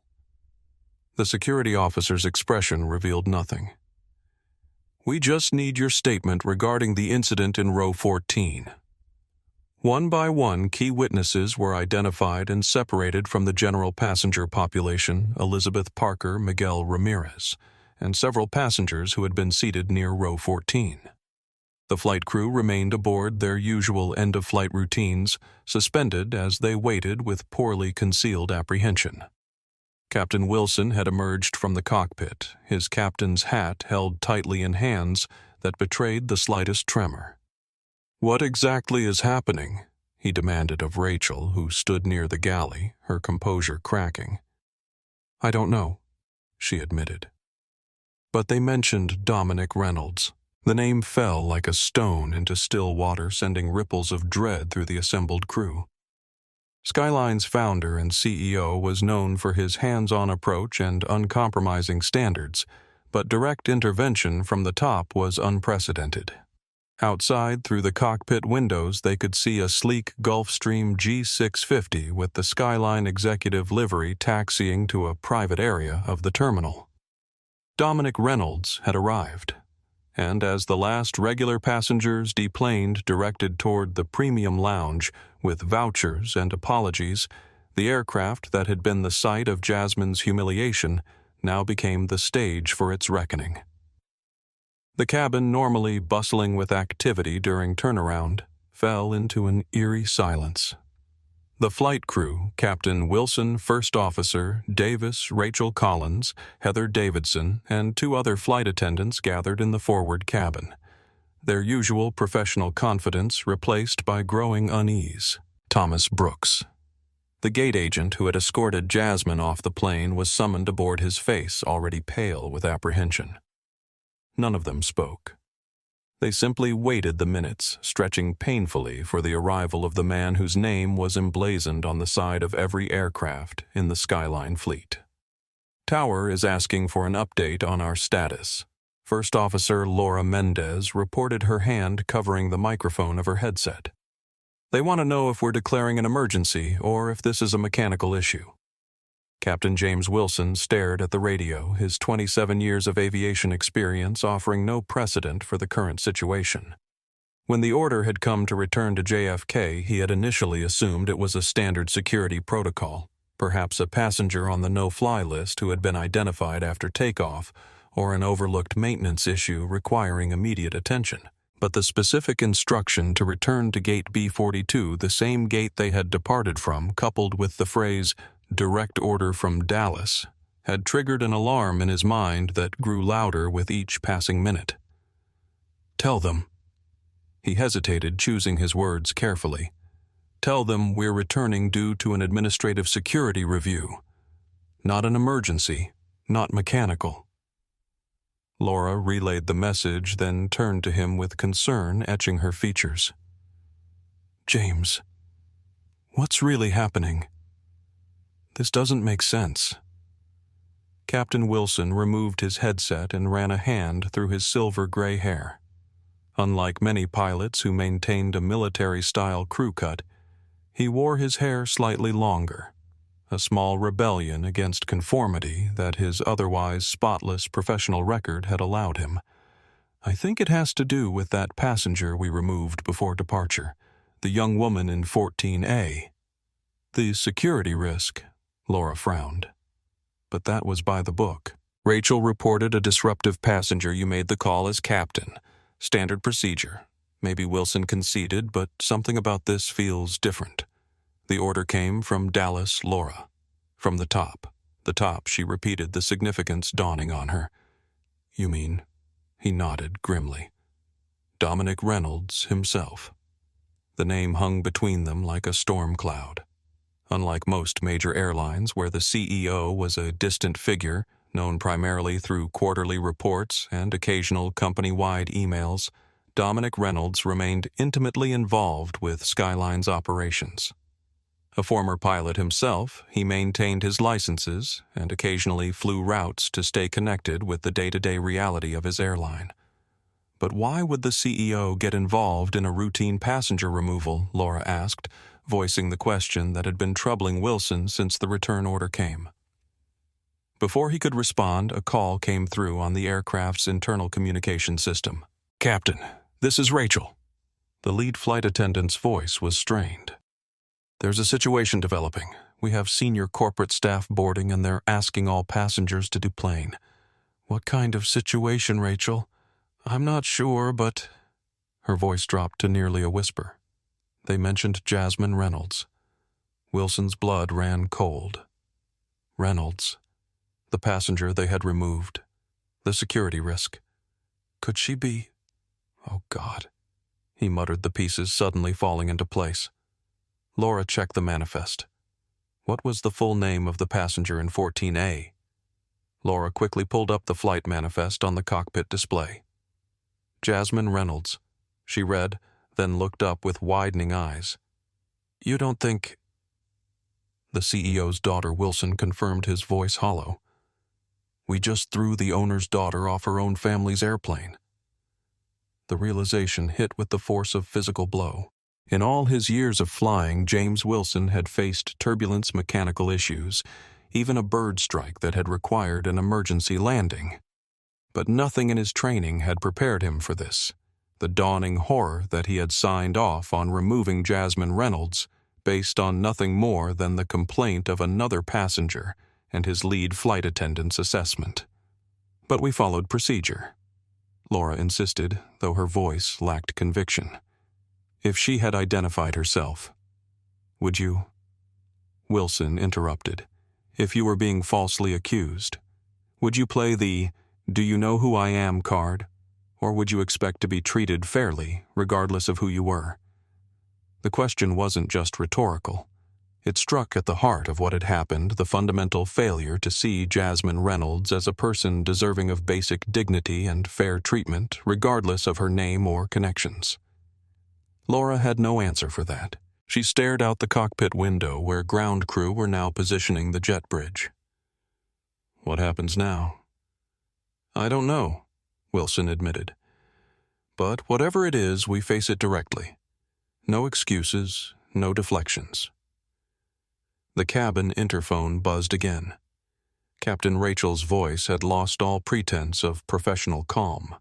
The security officer's expression revealed nothing. "We just need your statement regarding the incident in row 14. One by one, key witnesses were identified and separated from the general passenger population, Elizabeth Parker, Miguel Ramirez, and several passengers who had been seated near row 14. The flight crew remained aboard their usual end-of-flight routines, suspended as they waited with poorly concealed apprehension. Captain Wilson had emerged from the cockpit, his captain's hat held tightly in hands that betrayed the slightest tremor. "What exactly is happening?" he demanded of Rachel, who stood near the galley, her composure cracking. "I don't know," she admitted. But they mentioned Dominic Reynolds. The name fell like a stone into still water, sending ripples of dread through the assembled crew. Skyline's founder and CEO was known for his hands-on approach and uncompromising standards, but direct intervention from the top was unprecedented. Outside, through the cockpit windows, they could see a sleek Gulfstream G650 with the Skyline executive livery taxiing to a private area of the terminal. Dominic Reynolds had arrived, and as the last regular passengers deplaned directed toward the premium lounge with vouchers and apologies, the aircraft that had been the site of Jasmine's humiliation now became the stage for its reckoning. The cabin, normally bustling with activity during turnaround, fell into an eerie silence. The flight crew, Captain Wilson, First Officer, Davis, Rachel Collins, Heather Davidson, and 2 other flight attendants gathered in the forward cabin, their usual professional confidence replaced by growing unease. Thomas Brooks, the gate agent who had escorted Jasmine off the plane, was summoned aboard, his face already pale with apprehension. None of them spoke. They simply waited the minutes, stretching painfully for the arrival of the man whose name was emblazoned on the side of every aircraft in the Skyline fleet. "Tower is asking for an update on our status." First Officer Laura Mendez reported, her hand covering the microphone of her headset. "They want to know if we're declaring an emergency or if this is a mechanical issue." Captain James Wilson stared at the radio, his 27 years of aviation experience offering no precedent for the current situation. When the order had come to return to JFK, he had initially assumed it was a standard security protocol, perhaps a passenger on the no-fly list who had been identified after takeoff, or an overlooked maintenance issue requiring immediate attention. But the specific instruction to return to gate B42, the same gate they had departed from, coupled with the phrase, "direct order from Dallas," had triggered an alarm in his mind that grew louder with each passing minute. "Tell them." He hesitated, choosing his words carefully. "Tell them we're returning due to an administrative security review. Not an emergency, not mechanical." Laura relayed the message, then turned to him with concern etching her features. "James, what's really happening? This doesn't make sense." Captain Wilson removed his headset and ran a hand through his silver-gray hair. Unlike many pilots who maintained a military-style crew cut, he wore his hair slightly longer, a small rebellion against conformity that his otherwise spotless professional record had allowed him. "I think it has to do with that passenger we removed before departure, the young woman in 14A. The security risk," Laura frowned. "But that was by the book. Rachel reported a disruptive passenger. You made the call as captain. Standard procedure. Maybe Wilson conceded, but something about this feels different. The order came from Dallas, Laura. From the top. The top," she repeated, the significance dawning on her. "You mean?" He nodded grimly. "Dominic Reynolds himself." The name hung between them like a storm cloud. Unlike most major airlines, where the CEO was a distant figure, known primarily through quarterly reports and occasional company-wide emails, Dominic Reynolds remained intimately involved with Skyline's operations. A former pilot himself, he maintained his licenses and occasionally flew routes to stay connected with the day-to-day reality of his airline. But why would the CEO get involved in a routine passenger removal, Laura asked, voicing the question that had been troubling Wilson since the return order came. Before he could respond, a call came through on the aircraft's internal communication system. "Captain, this is Rachel." The lead flight attendant's voice was strained. "There's a situation developing. We have senior corporate staff boarding and they're asking all passengers to deplane." "What kind of situation, Rachel?" "I'm not sure, but—" Her voice dropped to nearly a whisper. They mentioned Jasmine Reynolds. Wilson's blood ran cold. Reynolds, the passenger they had removed, the security risk. Could she be? Oh, God. He muttered, the pieces suddenly falling into place. Laura checked the manifest. What was the full name of the passenger in 14A? Laura quickly pulled up the flight manifest on the cockpit display. Jasmine Reynolds, she read, then looked up with widening eyes. You don't think... The CEO's daughter, Wilson, confirmed, his voice hollow. We just threw the owner's daughter off her own family's airplane. The realization hit with the force of physical blow. In all his years of flying, James Wilson had faced turbulence, mechanical issues, even a bird strike that had required an emergency landing. But nothing in his training had prepared him for this. The dawning horror that he had signed off on removing Jasmine Reynolds based on nothing more than the complaint of another passenger and his lead flight attendant's assessment. But we followed procedure. Laura insisted, though her voice lacked conviction. If she had identified herself, would you? Wilson interrupted. If you were being falsely accused, would you play the "do you know who I am" card, or would you expect to be treated fairly, regardless of who you were? The question wasn't just rhetorical. It struck at the heart of what had happened, the fundamental failure to see Jasmine Reynolds as a person deserving of basic dignity and fair treatment, regardless of her name or connections. Laura had no answer for that. She stared out the cockpit window where ground crew were now positioning the jet bridge. What happens now? I don't know, Wilson admitted. But whatever it is, we face it directly. No excuses, no deflections. The cabin interphone buzzed again. Captain Rachel's voice had lost all pretense of professional calm.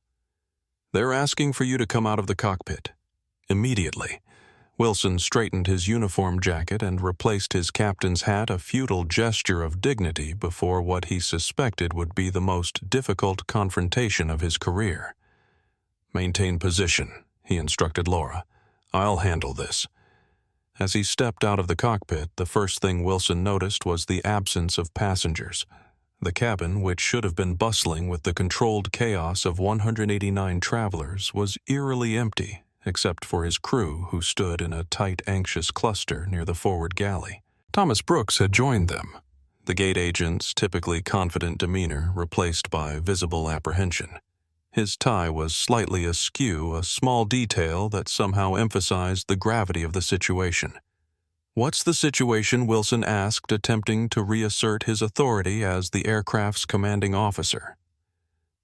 They're asking for you to come out of the cockpit. Immediately. Wilson straightened his uniform jacket and replaced his captain's hat, a futile gesture of dignity before what he suspected would be the most difficult confrontation of his career. Maintain position, he instructed Laura. I'll handle this. As he stepped out of the cockpit, the first thing Wilson noticed was the absence of passengers. The cabin, which should have been bustling with the controlled chaos of 189 travelers, was eerily empty, except for his crew, who stood in a tight, anxious cluster near the forward galley. Thomas Brooks had joined them, the gate agent's typically confident demeanor replaced by visible apprehension. His tie was slightly askew, a small detail that somehow emphasized the gravity of the situation. What's the situation? Wilson asked, attempting to reassert his authority as the aircraft's commanding officer.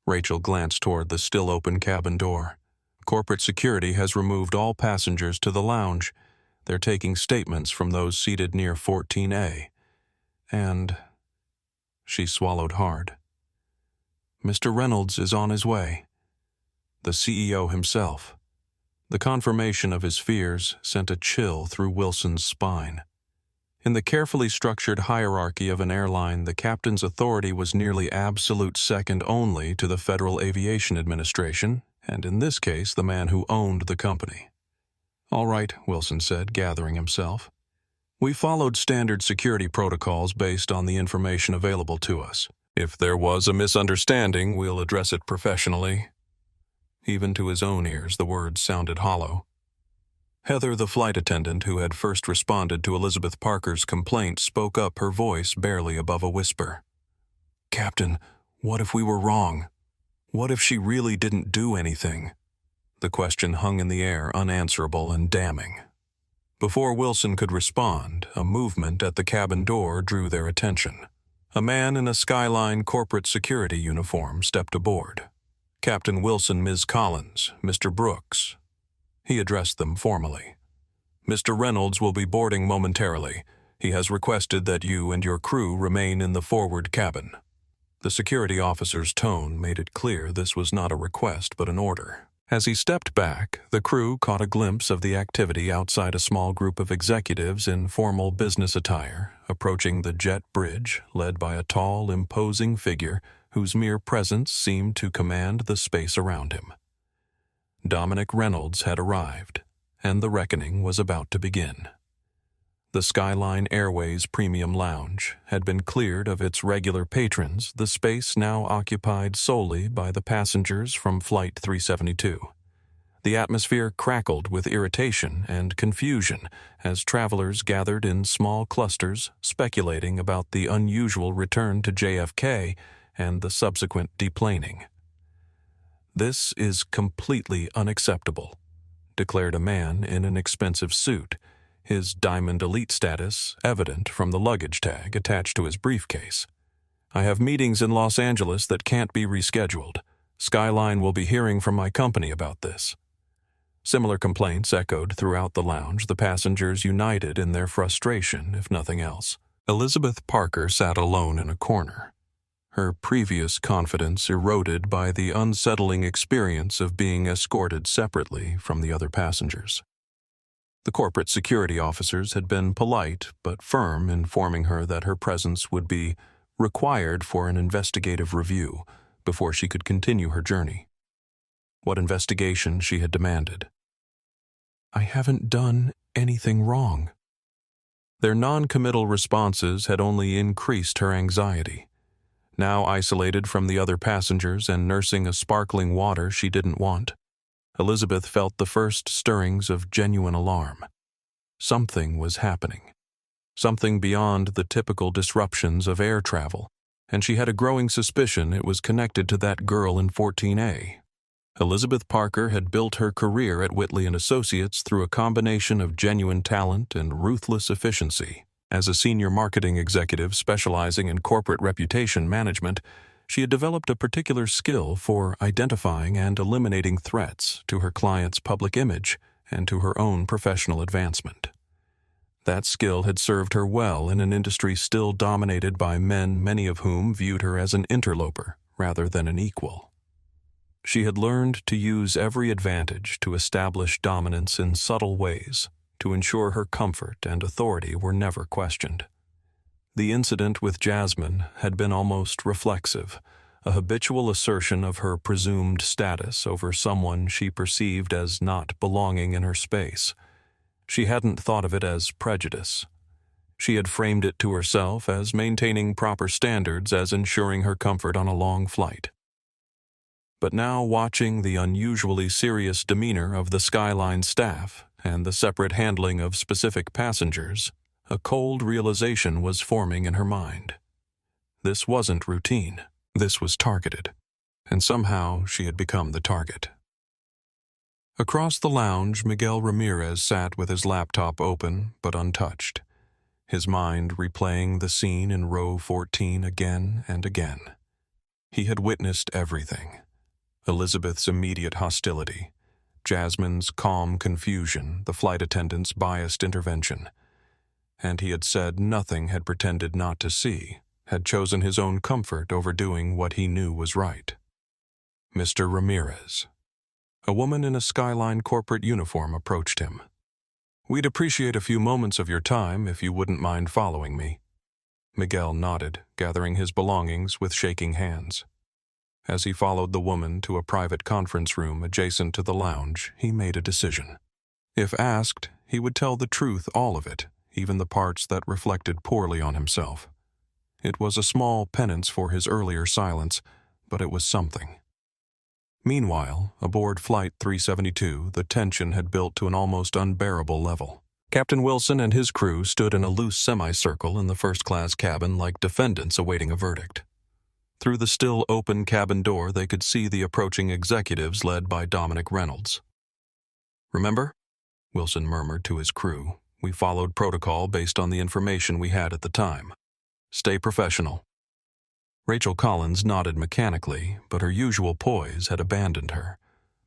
Rachel glanced toward the still-open cabin door. Corporate security has removed all passengers to the lounge. They're taking statements from those seated near 14A. And... She swallowed hard. Mr. Reynolds is on his way. The CEO himself. The confirmation of his fears sent a chill through Wilson's spine. In the carefully structured hierarchy of an airline, the captain's authority was nearly absolute, second only to the Federal Aviation Administration, and in this case, the man who owned the company. All right, Wilson said, gathering himself. We followed standard security protocols based on the information available to us. If there was a misunderstanding, we'll address it professionally. Even to his own ears, the words sounded hollow. Heather, the flight attendant who had first responded to Elizabeth Parker's complaint, spoke up, her voice barely above a whisper. Captain, what if we were wrong? What if she really didn't do anything? The question hung in the air, unanswerable and damning. Before Wilson could respond, a movement at the cabin door drew their attention. A man in a Skyline corporate security uniform stepped aboard. Captain Wilson, Ms. Collins, Mr. Brooks. He addressed them formally. Mr. Reynolds will be boarding momentarily. He has requested that you and your crew remain in the forward cabin. The security officer's tone made it clear this was not a request but an order. As he stepped back, the crew caught a glimpse of the activity outside a small group of executives in formal business attire, approaching the jet bridge, led by a tall, imposing figure whose mere presence seemed to command the space around him. Dominic Reynolds had arrived, and the reckoning was about to begin. The Skyline Airways Premium Lounge had been cleared of its regular patrons, the space now occupied solely by the passengers from Flight 372. The atmosphere crackled with irritation and confusion as travelers gathered in small clusters speculating about the unusual return to JFK and the subsequent deplaning. "This is completely unacceptable," declared a man in an expensive suit, his Diamond Elite status evident from the luggage tag attached to his briefcase. "I have meetings in Los Angeles that can't be rescheduled. Skyline will be hearing from my company about this." Similar complaints echoed throughout the lounge, the passengers united in their frustration, if nothing else. Elizabeth Parker sat alone in a corner, her previous confidence eroded by the unsettling experience of being escorted separately from the other passengers. The corporate security officers had been polite but firm, informing her that her presence would be required for an investigative review before she could continue her journey. What investigation she had demanded. "I haven't done anything wrong." Their non-committal responses had only increased her anxiety. Now isolated from the other passengers and nursing a sparkling water she didn't want, Elizabeth felt the first stirrings of genuine alarm. Something was happening. Something beyond the typical disruptions of air travel, and she had a growing suspicion it was connected to that girl in 14A. Elizabeth Parker had built her career at Whitley & Associates through a combination of genuine talent and ruthless efficiency. As a senior marketing executive specializing in corporate reputation management, she had developed a particular skill for identifying and eliminating threats to her client's public image and to her own professional advancement. That skill had served her well in an industry still dominated by men, many of whom viewed her as an interloper rather than an equal. She had learned to use every advantage to establish dominance in subtle ways, to ensure her comfort and authority were never questioned. The incident with Jasmine had been almost reflexive, a habitual assertion of her presumed status over someone she perceived as not belonging in her space. She hadn't thought of it as prejudice. She had framed it to herself as maintaining proper standards, as ensuring her comfort on a long flight. But now, watching the unusually serious demeanor of the Skyline staff and the separate handling of specific passengers, a cold realization was forming in her mind. This wasn't routine. This was targeted, and somehow she had become the target. Across the lounge, Miguel Ramirez sat with his laptop open but untouched, his mind replaying the scene in row 14 again and again. He had witnessed everything. Elizabeth's immediate hostility, Jasmine's calm confusion, the flight attendant's biased intervention. And he had said nothing, had pretended not to see, had chosen his own comfort over doing what he knew was right. "Mr. Ramirez." A woman in a Skyline corporate uniform approached him. "We'd appreciate a few moments of your time if you wouldn't mind following me." Miguel nodded, gathering his belongings with shaking hands. As he followed the woman to a private conference room adjacent to the lounge, he made a decision. If asked, he would tell the truth, all of it, even the parts that reflected poorly on himself. It was a small penance for his earlier silence, but it was something. Meanwhile, aboard Flight 372, the tension had built to an almost unbearable level. Captain Wilson and his crew stood in a loose semicircle in the first-class cabin like defendants awaiting a verdict. Through the still open cabin door, they could see the approaching executives led by Dominic Reynolds. "Remember?" Wilson murmured to his crew. "We followed protocol based on the information we had at the time. Stay professional." Rachel Collins nodded mechanically, but her usual poise had abandoned her.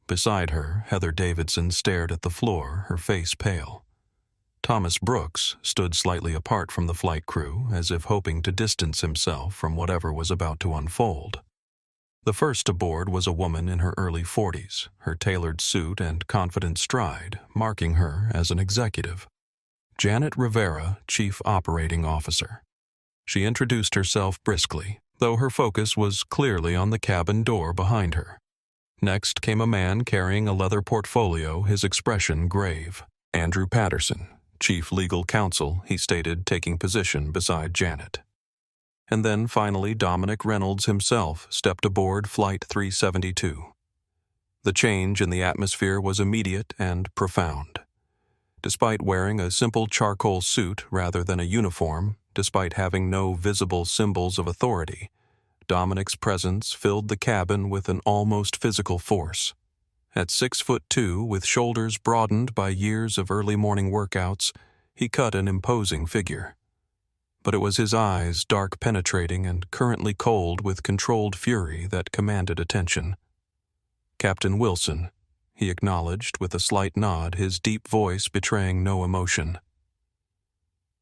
Beside her, Heather Davidson stared at the floor, her face pale. Thomas Brooks stood slightly apart from the flight crew, as if hoping to distance himself from whatever was about to unfold. The first aboard was a woman in her early 40s, her tailored suit and confident stride marking her as an executive. Janet Rivera, Chief Operating Officer. She introduced herself briskly, though her focus was clearly on the cabin door behind her. Next came a man carrying a leather portfolio, his expression grave. Andrew Patterson, Chief Legal Counsel, he stated, taking position beside Janet. And then finally Dominic Reynolds himself stepped aboard Flight 372. The change in the atmosphere was immediate and profound. Despite wearing a simple charcoal suit rather than a uniform, despite having no visible symbols of authority, Dominic's presence filled the cabin with an almost physical force. At 6'2", with shoulders broadened by years of early morning workouts, he cut an imposing figure. But it was his eyes, dark penetrating and currently cold with controlled fury, that commanded attention. "Captain Wilson," he acknowledged with a slight nod, his deep voice betraying no emotion.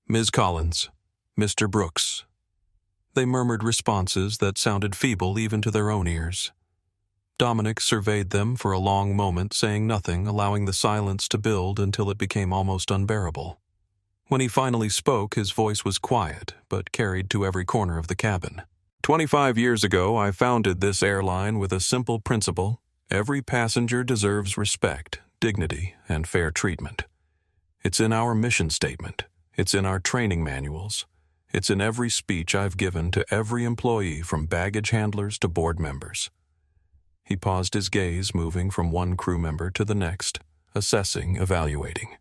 "Ms. Collins, Mr. Brooks." They murmured responses that sounded feeble even to their own ears. Dominic surveyed them for a long moment, saying nothing, allowing the silence to build until it became almost unbearable. When he finally spoke, his voice was quiet, but carried to every corner of the cabin. 25 years ago, I founded this airline with a simple principle: every passenger deserves respect, dignity, and fair treatment. It's in our mission statement. It's in our training manuals. It's in every speech I've given to every employee, from baggage handlers to board members. He paused, his gaze moving from one crew member to the next, assessing, evaluating.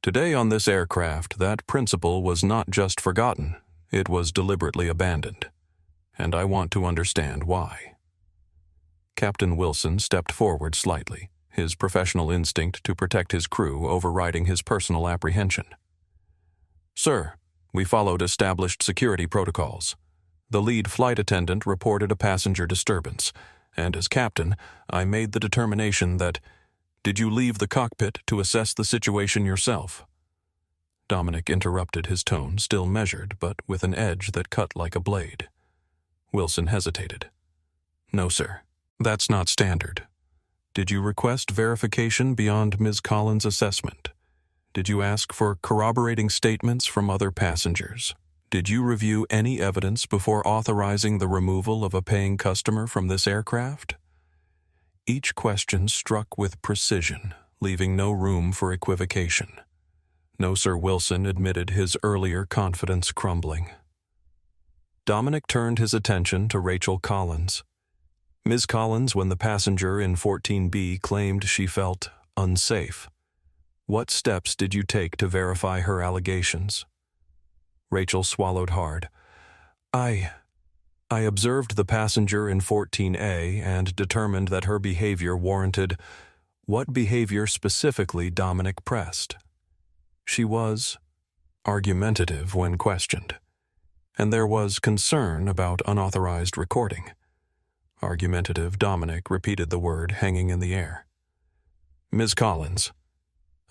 Today on this aircraft, that principle was not just forgotten, it was deliberately abandoned. And I want to understand why. Captain Wilson stepped forward slightly, his professional instinct to protect his crew overriding his personal apprehension. "Sir, we followed established security protocols. The lead flight attendant reported a passenger disturbance, and as captain, I made the determination that... Did you leave the cockpit to assess the situation yourself?" Dominic interrupted, his tone still measured, but with an edge that cut like a blade. Wilson hesitated. "No, sir. That's not standard. Did you request verification beyond Ms. Collins' assessment? Did you ask for corroborating statements from other passengers? Did you review any evidence before authorizing the removal of a paying customer from this aircraft?" Each question struck with precision, leaving no room for equivocation. No, Sir. Wilson admitted, his earlier confidence crumbling. Dominic turned his attention to Rachel Collins. "Ms. Collins, when the passenger in 14B claimed she felt unsafe, what steps did you take to verify her allegations?" Rachel swallowed hard. I observed the passenger in 14A and determined that her behavior warranted..." What behavior specifically, Dominic pressed. She was argumentative when questioned, and there was concern about unauthorized recording. Argumentative, Dominic repeated the word, hanging in the air. "Ms. Collins,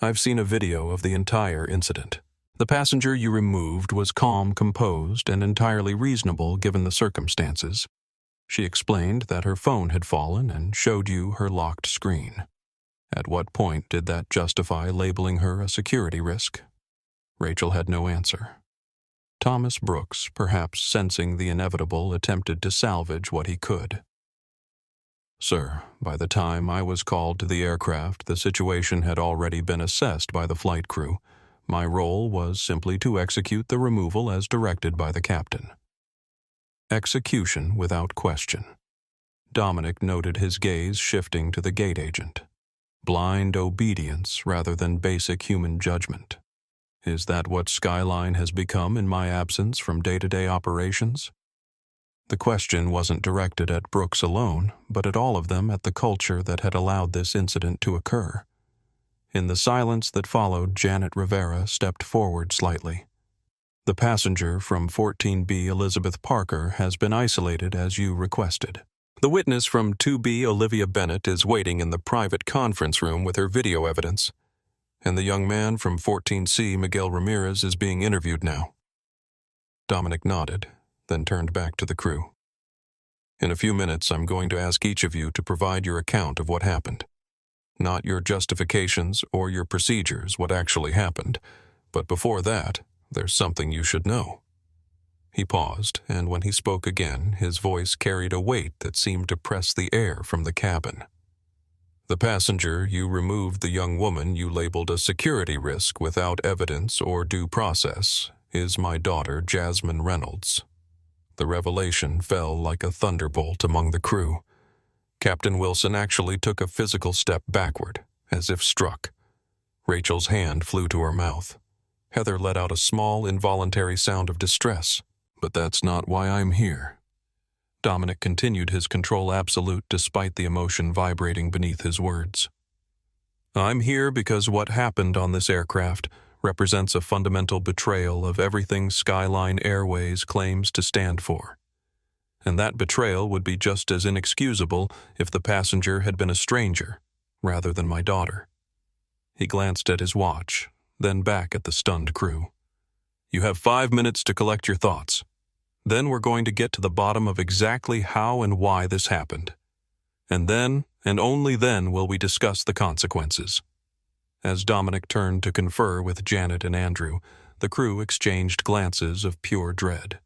I've seen a video of the entire incident. The passenger you removed was calm, composed, and entirely reasonable given the circumstances. She explained that her phone had fallen and showed you her locked screen. At what point did that justify labeling her a security risk?" Rachel had no answer. Thomas Brooks, perhaps sensing the inevitable, attempted to salvage what he could. "Sir, by the time I was called to the aircraft, the situation had already been assessed by the flight crew. My role was simply to execute the removal as directed by the captain." Execution without question. Dominic noted his gaze shifting to the gate agent. Blind obedience rather than basic human judgment. Is that what Skyline has become in my absence from day-to-day operations? The question wasn't directed at Brooks alone, but at all of them, at the culture that had allowed this incident to occur. In the silence that followed, Janet Rivera stepped forward slightly. "The passenger from 14B, Elizabeth Parker, has been isolated as you requested. The witness from 2B, Olivia Bennett, is waiting in the private conference room with her video evidence. And the young man from 14C, Miguel Ramirez, is being interviewed now." Dominic nodded, then turned back to the crew. "In a few minutes, I'm going to ask each of you to provide your account of what happened. Not your justifications or your procedures, what actually happened. But before that, there's something you should know." He paused, and when he spoke again, his voice carried a weight that seemed to press the air from the cabin. "The passenger you removed, the young woman you labeled a security risk without evidence or due process, is my daughter, Jasmine Reynolds." The revelation fell like a thunderbolt among the crew. Captain Wilson actually took a physical step backward, as if struck. Rachel's hand flew to her mouth. Heather let out a small, involuntary sound of distress. "But that's not why I'm here." Dominic continued his control absolute despite the emotion vibrating beneath his words. "I'm here because what happened on this aircraft represents a fundamental betrayal of everything Skyline Airways claims to stand for. And that betrayal would be just as inexcusable if the passenger had been a stranger, rather than my daughter." He glanced at his watch, then back at the stunned crew. "You have 5 minutes to collect your thoughts. Then we're going to get to the bottom of exactly how and why this happened. And then, and only then, will we discuss the consequences." As Dominic turned to confer with Janet and Andrew, the crew exchanged glances of pure dread.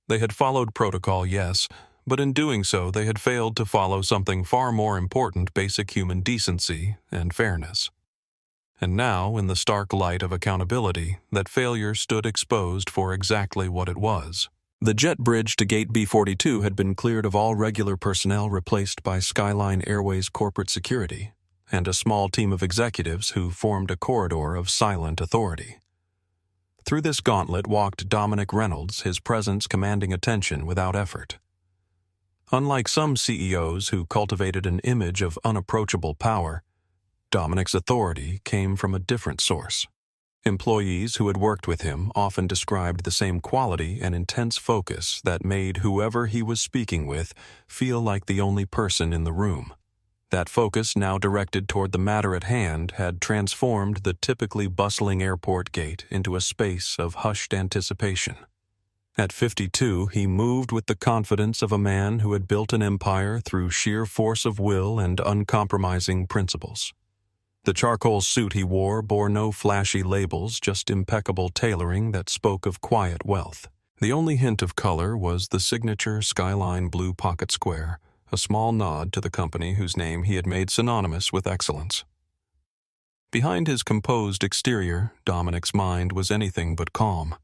They had followed protocol, yes, but in doing so they had failed to follow something far more important: basic human decency and fairness. And now, in the stark light of accountability, that failure stood exposed for exactly what it was. The jet bridge to Gate B-42 had been cleared of all regular personnel, replaced by Skyline Airways corporate security and a small team of executives who formed a corridor of silent authority. Through this gauntlet walked Dominic Reynolds, his presence commanding attention without effort. Unlike some CEOs who cultivated an image of unapproachable power, Dominic's authority came from a different source. Employees who had worked with him often described the same quality and intense focus that made whoever he was speaking with feel like the only person in the room. That focus, now directed toward the matter at hand, had transformed the typically bustling airport gate into a space of hushed anticipation. At 52, he moved with the confidence of a man who had built an empire through sheer force of will and uncompromising principles. The charcoal suit he wore bore no flashy labels, just impeccable tailoring that spoke of quiet wealth. The only hint of color was the signature Skyline blue pocket square, a small nod to the company whose name he had made synonymous with excellence. Behind his composed exterior, Dominic's mind was anything but calm.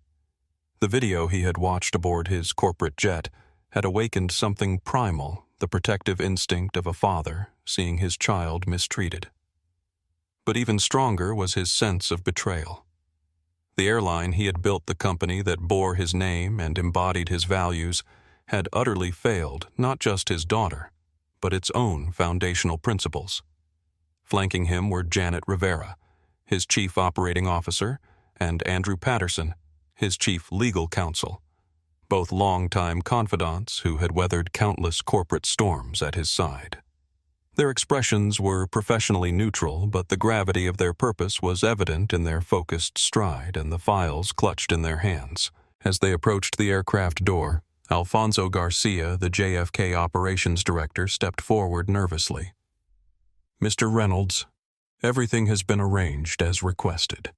The video he had watched aboard his corporate jet had awakened something primal, the protective instinct of a father seeing his child mistreated. But even stronger was his sense of betrayal. The airline he had built, the company that bore his name and embodied his values, had utterly failed not just his daughter, but its own foundational principles. Flanking him were Janet Rivera, his chief operating officer, and Andrew Patterson, his chief legal counsel, both longtime confidants who had weathered countless corporate storms at his side. Their expressions were professionally neutral, but the gravity of their purpose was evident in their focused stride and the files clutched in their hands. As they approached the aircraft door, Alfonso Garcia, the JFK operations director, stepped forward nervously. "Mr. Reynolds, everything has been arranged as requested.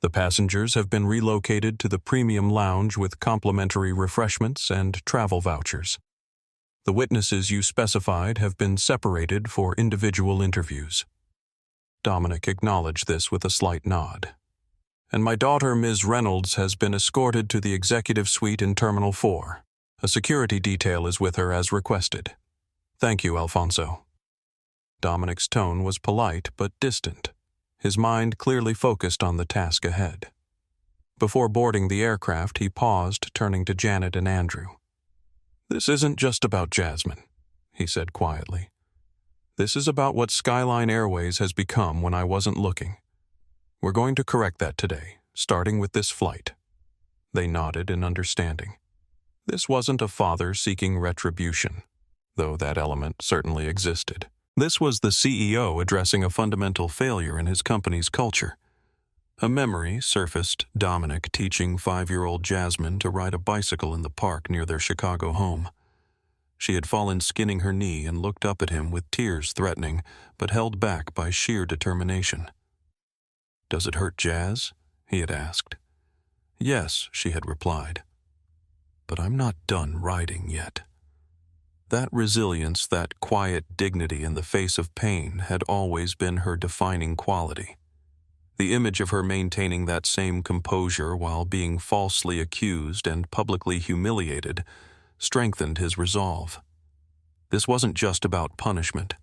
The passengers have been relocated to the premium lounge with complimentary refreshments and travel vouchers. The witnesses you specified have been separated for individual interviews." Dominic acknowledged this with a slight nod. "And my daughter, Ms. Reynolds, has been escorted to the executive suite in Terminal 4. A security detail is with her as requested. Thank you, Alfonso." Dominic's tone was polite but distant, his mind clearly focused on the task ahead. Before boarding the aircraft, he paused, turning to Janet and Andrew. "This isn't just about Jasmine," he said quietly. "This is about what Skyline Airways has become when I wasn't looking. We're going to correct that today, starting with this flight." They nodded in understanding. This wasn't a father seeking retribution, though that element certainly existed. This was the CEO addressing a fundamental failure in his company's culture. A memory surfaced, Dominic teaching 5-year-old Jasmine to ride a bicycle in the park near their Chicago home. She had fallen skinning her knee and looked up at him with tears threatening, but held back by sheer determination. "Does it hurt, Jazz?" he had asked. "Yes," she had replied. "But I'm not done riding yet." That resilience, that quiet dignity in the face of pain, had always been her defining quality. The image of her maintaining that same composure while being falsely accused and publicly humiliated strengthened his resolve. This wasn't just about punishment.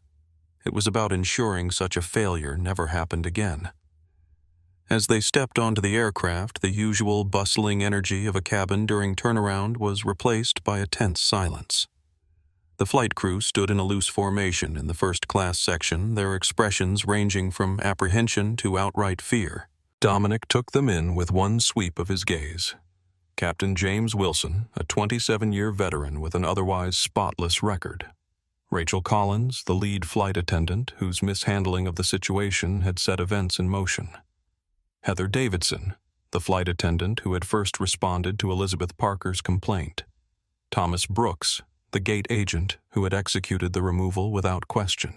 It was about ensuring such a failure never happened again. As they stepped onto the aircraft, the usual bustling energy of a cabin during turnaround was replaced by a tense silence. The flight crew stood in a loose formation in the first-class section, their expressions ranging from apprehension to outright fear. Dominic took them in with one sweep of his gaze. Captain James Wilson, a 27-year veteran with an otherwise spotless record. Rachel Collins, the lead flight attendant whose mishandling of the situation had set events in motion. Heather Davidson, the flight attendant who had first responded to Elizabeth Parker's complaint. Thomas Brooks, the gate agent who had executed the removal without question.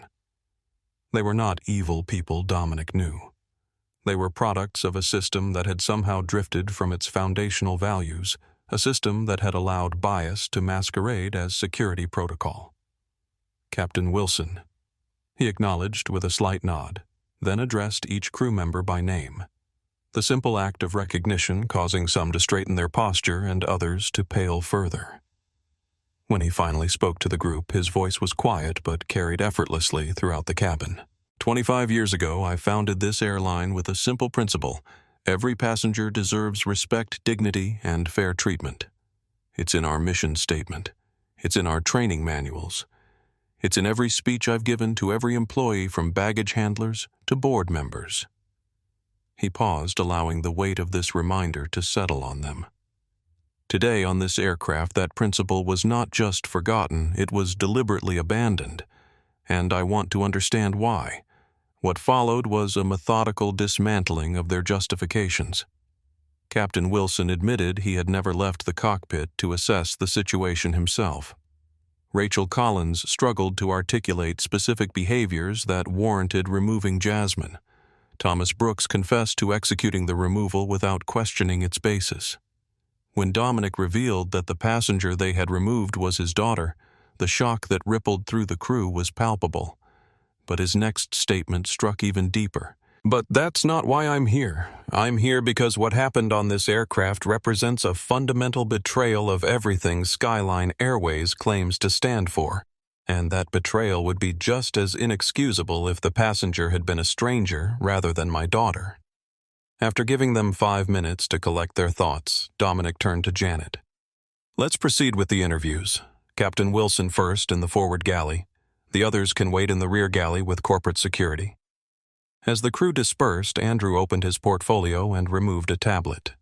They were not evil people, Dominic knew. They were products of a system that had somehow drifted from its foundational values, a system that had allowed bias to masquerade as security protocol. Captain Wilson, he acknowledged with a slight nod, then addressed each crew member by name. The simple act of recognition causing some to straighten their posture and others to pale further. When he finally spoke to the group, his voice was quiet but carried effortlessly throughout the cabin. 25 years ago, I founded this airline with a simple principle. Every passenger deserves respect, dignity, and fair treatment. It's in our mission statement. It's in our training manuals. It's in every speech I've given to every employee from baggage handlers to board members. He paused, allowing the weight of this reminder to settle on them. Today on this aircraft, that principle was not just forgotten, it was deliberately abandoned. And I want to understand why. What followed was a methodical dismantling of their justifications. Captain Wilson admitted he had never left the cockpit to assess the situation himself. Rachel Collins struggled to articulate specific behaviors that warranted removing Jasmine. Thomas Brooks confessed to executing the removal without questioning its basis. When Dominic revealed that the passenger they had removed was his daughter, the shock that rippled through the crew was palpable. But his next statement struck even deeper. But that's not why I'm here. I'm here because what happened on this aircraft represents a fundamental betrayal of everything Skyline Airways claims to stand for. And that betrayal would be just as inexcusable if the passenger had been a stranger rather than my daughter. After giving them 5 minutes to collect their thoughts, Dominic turned to Janet. Let's proceed with the interviews. Captain Wilson first in the forward galley. The others can wait in the rear galley with corporate security. As the crew dispersed, Andrew opened his portfolio and removed a tablet.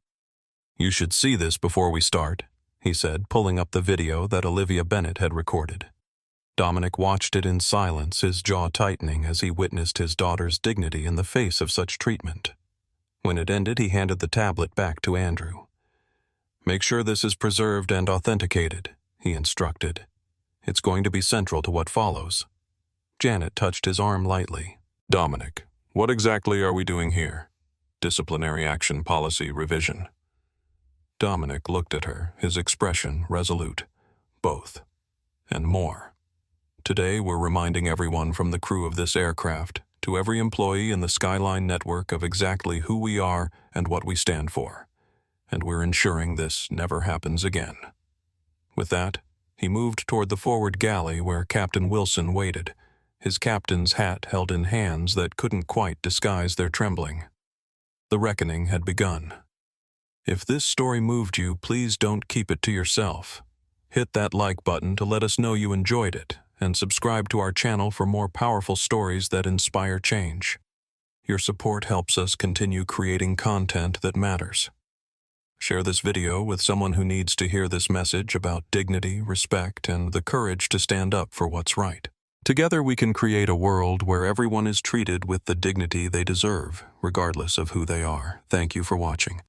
You should see this before we start, he said, pulling up the video that Olivia Bennett had recorded. Dominic watched it in silence, his jaw tightening as he witnessed his daughter's dignity in the face of such treatment. When it ended, he handed the tablet back to Andrew. Make sure this is preserved and authenticated, he instructed. It's going to be central to what follows. Janet touched his arm lightly. Dominic, what exactly are we doing here? Disciplinary action policy revision. Dominic looked at her, his expression resolute. Both. And more. Today we're reminding everyone from the crew of this aircraft to every employee in the Skyline network of exactly who we are and what we stand for. And we're ensuring this never happens again. With that, he moved toward the forward galley where Captain Wilson waited, his captain's hat held in hands that couldn't quite disguise their trembling. The reckoning had begun. If this story moved you, please don't keep it to yourself. Hit that like button to let us know you enjoyed it, and subscribe to our channel for more powerful stories that inspire change. Your support helps us continue creating content that matters. Share this video with someone who needs to hear this message about dignity, respect, and the courage to stand up for what's right. Together we can create a world where everyone is treated with the dignity they deserve, regardless of who they are. Thank you for watching.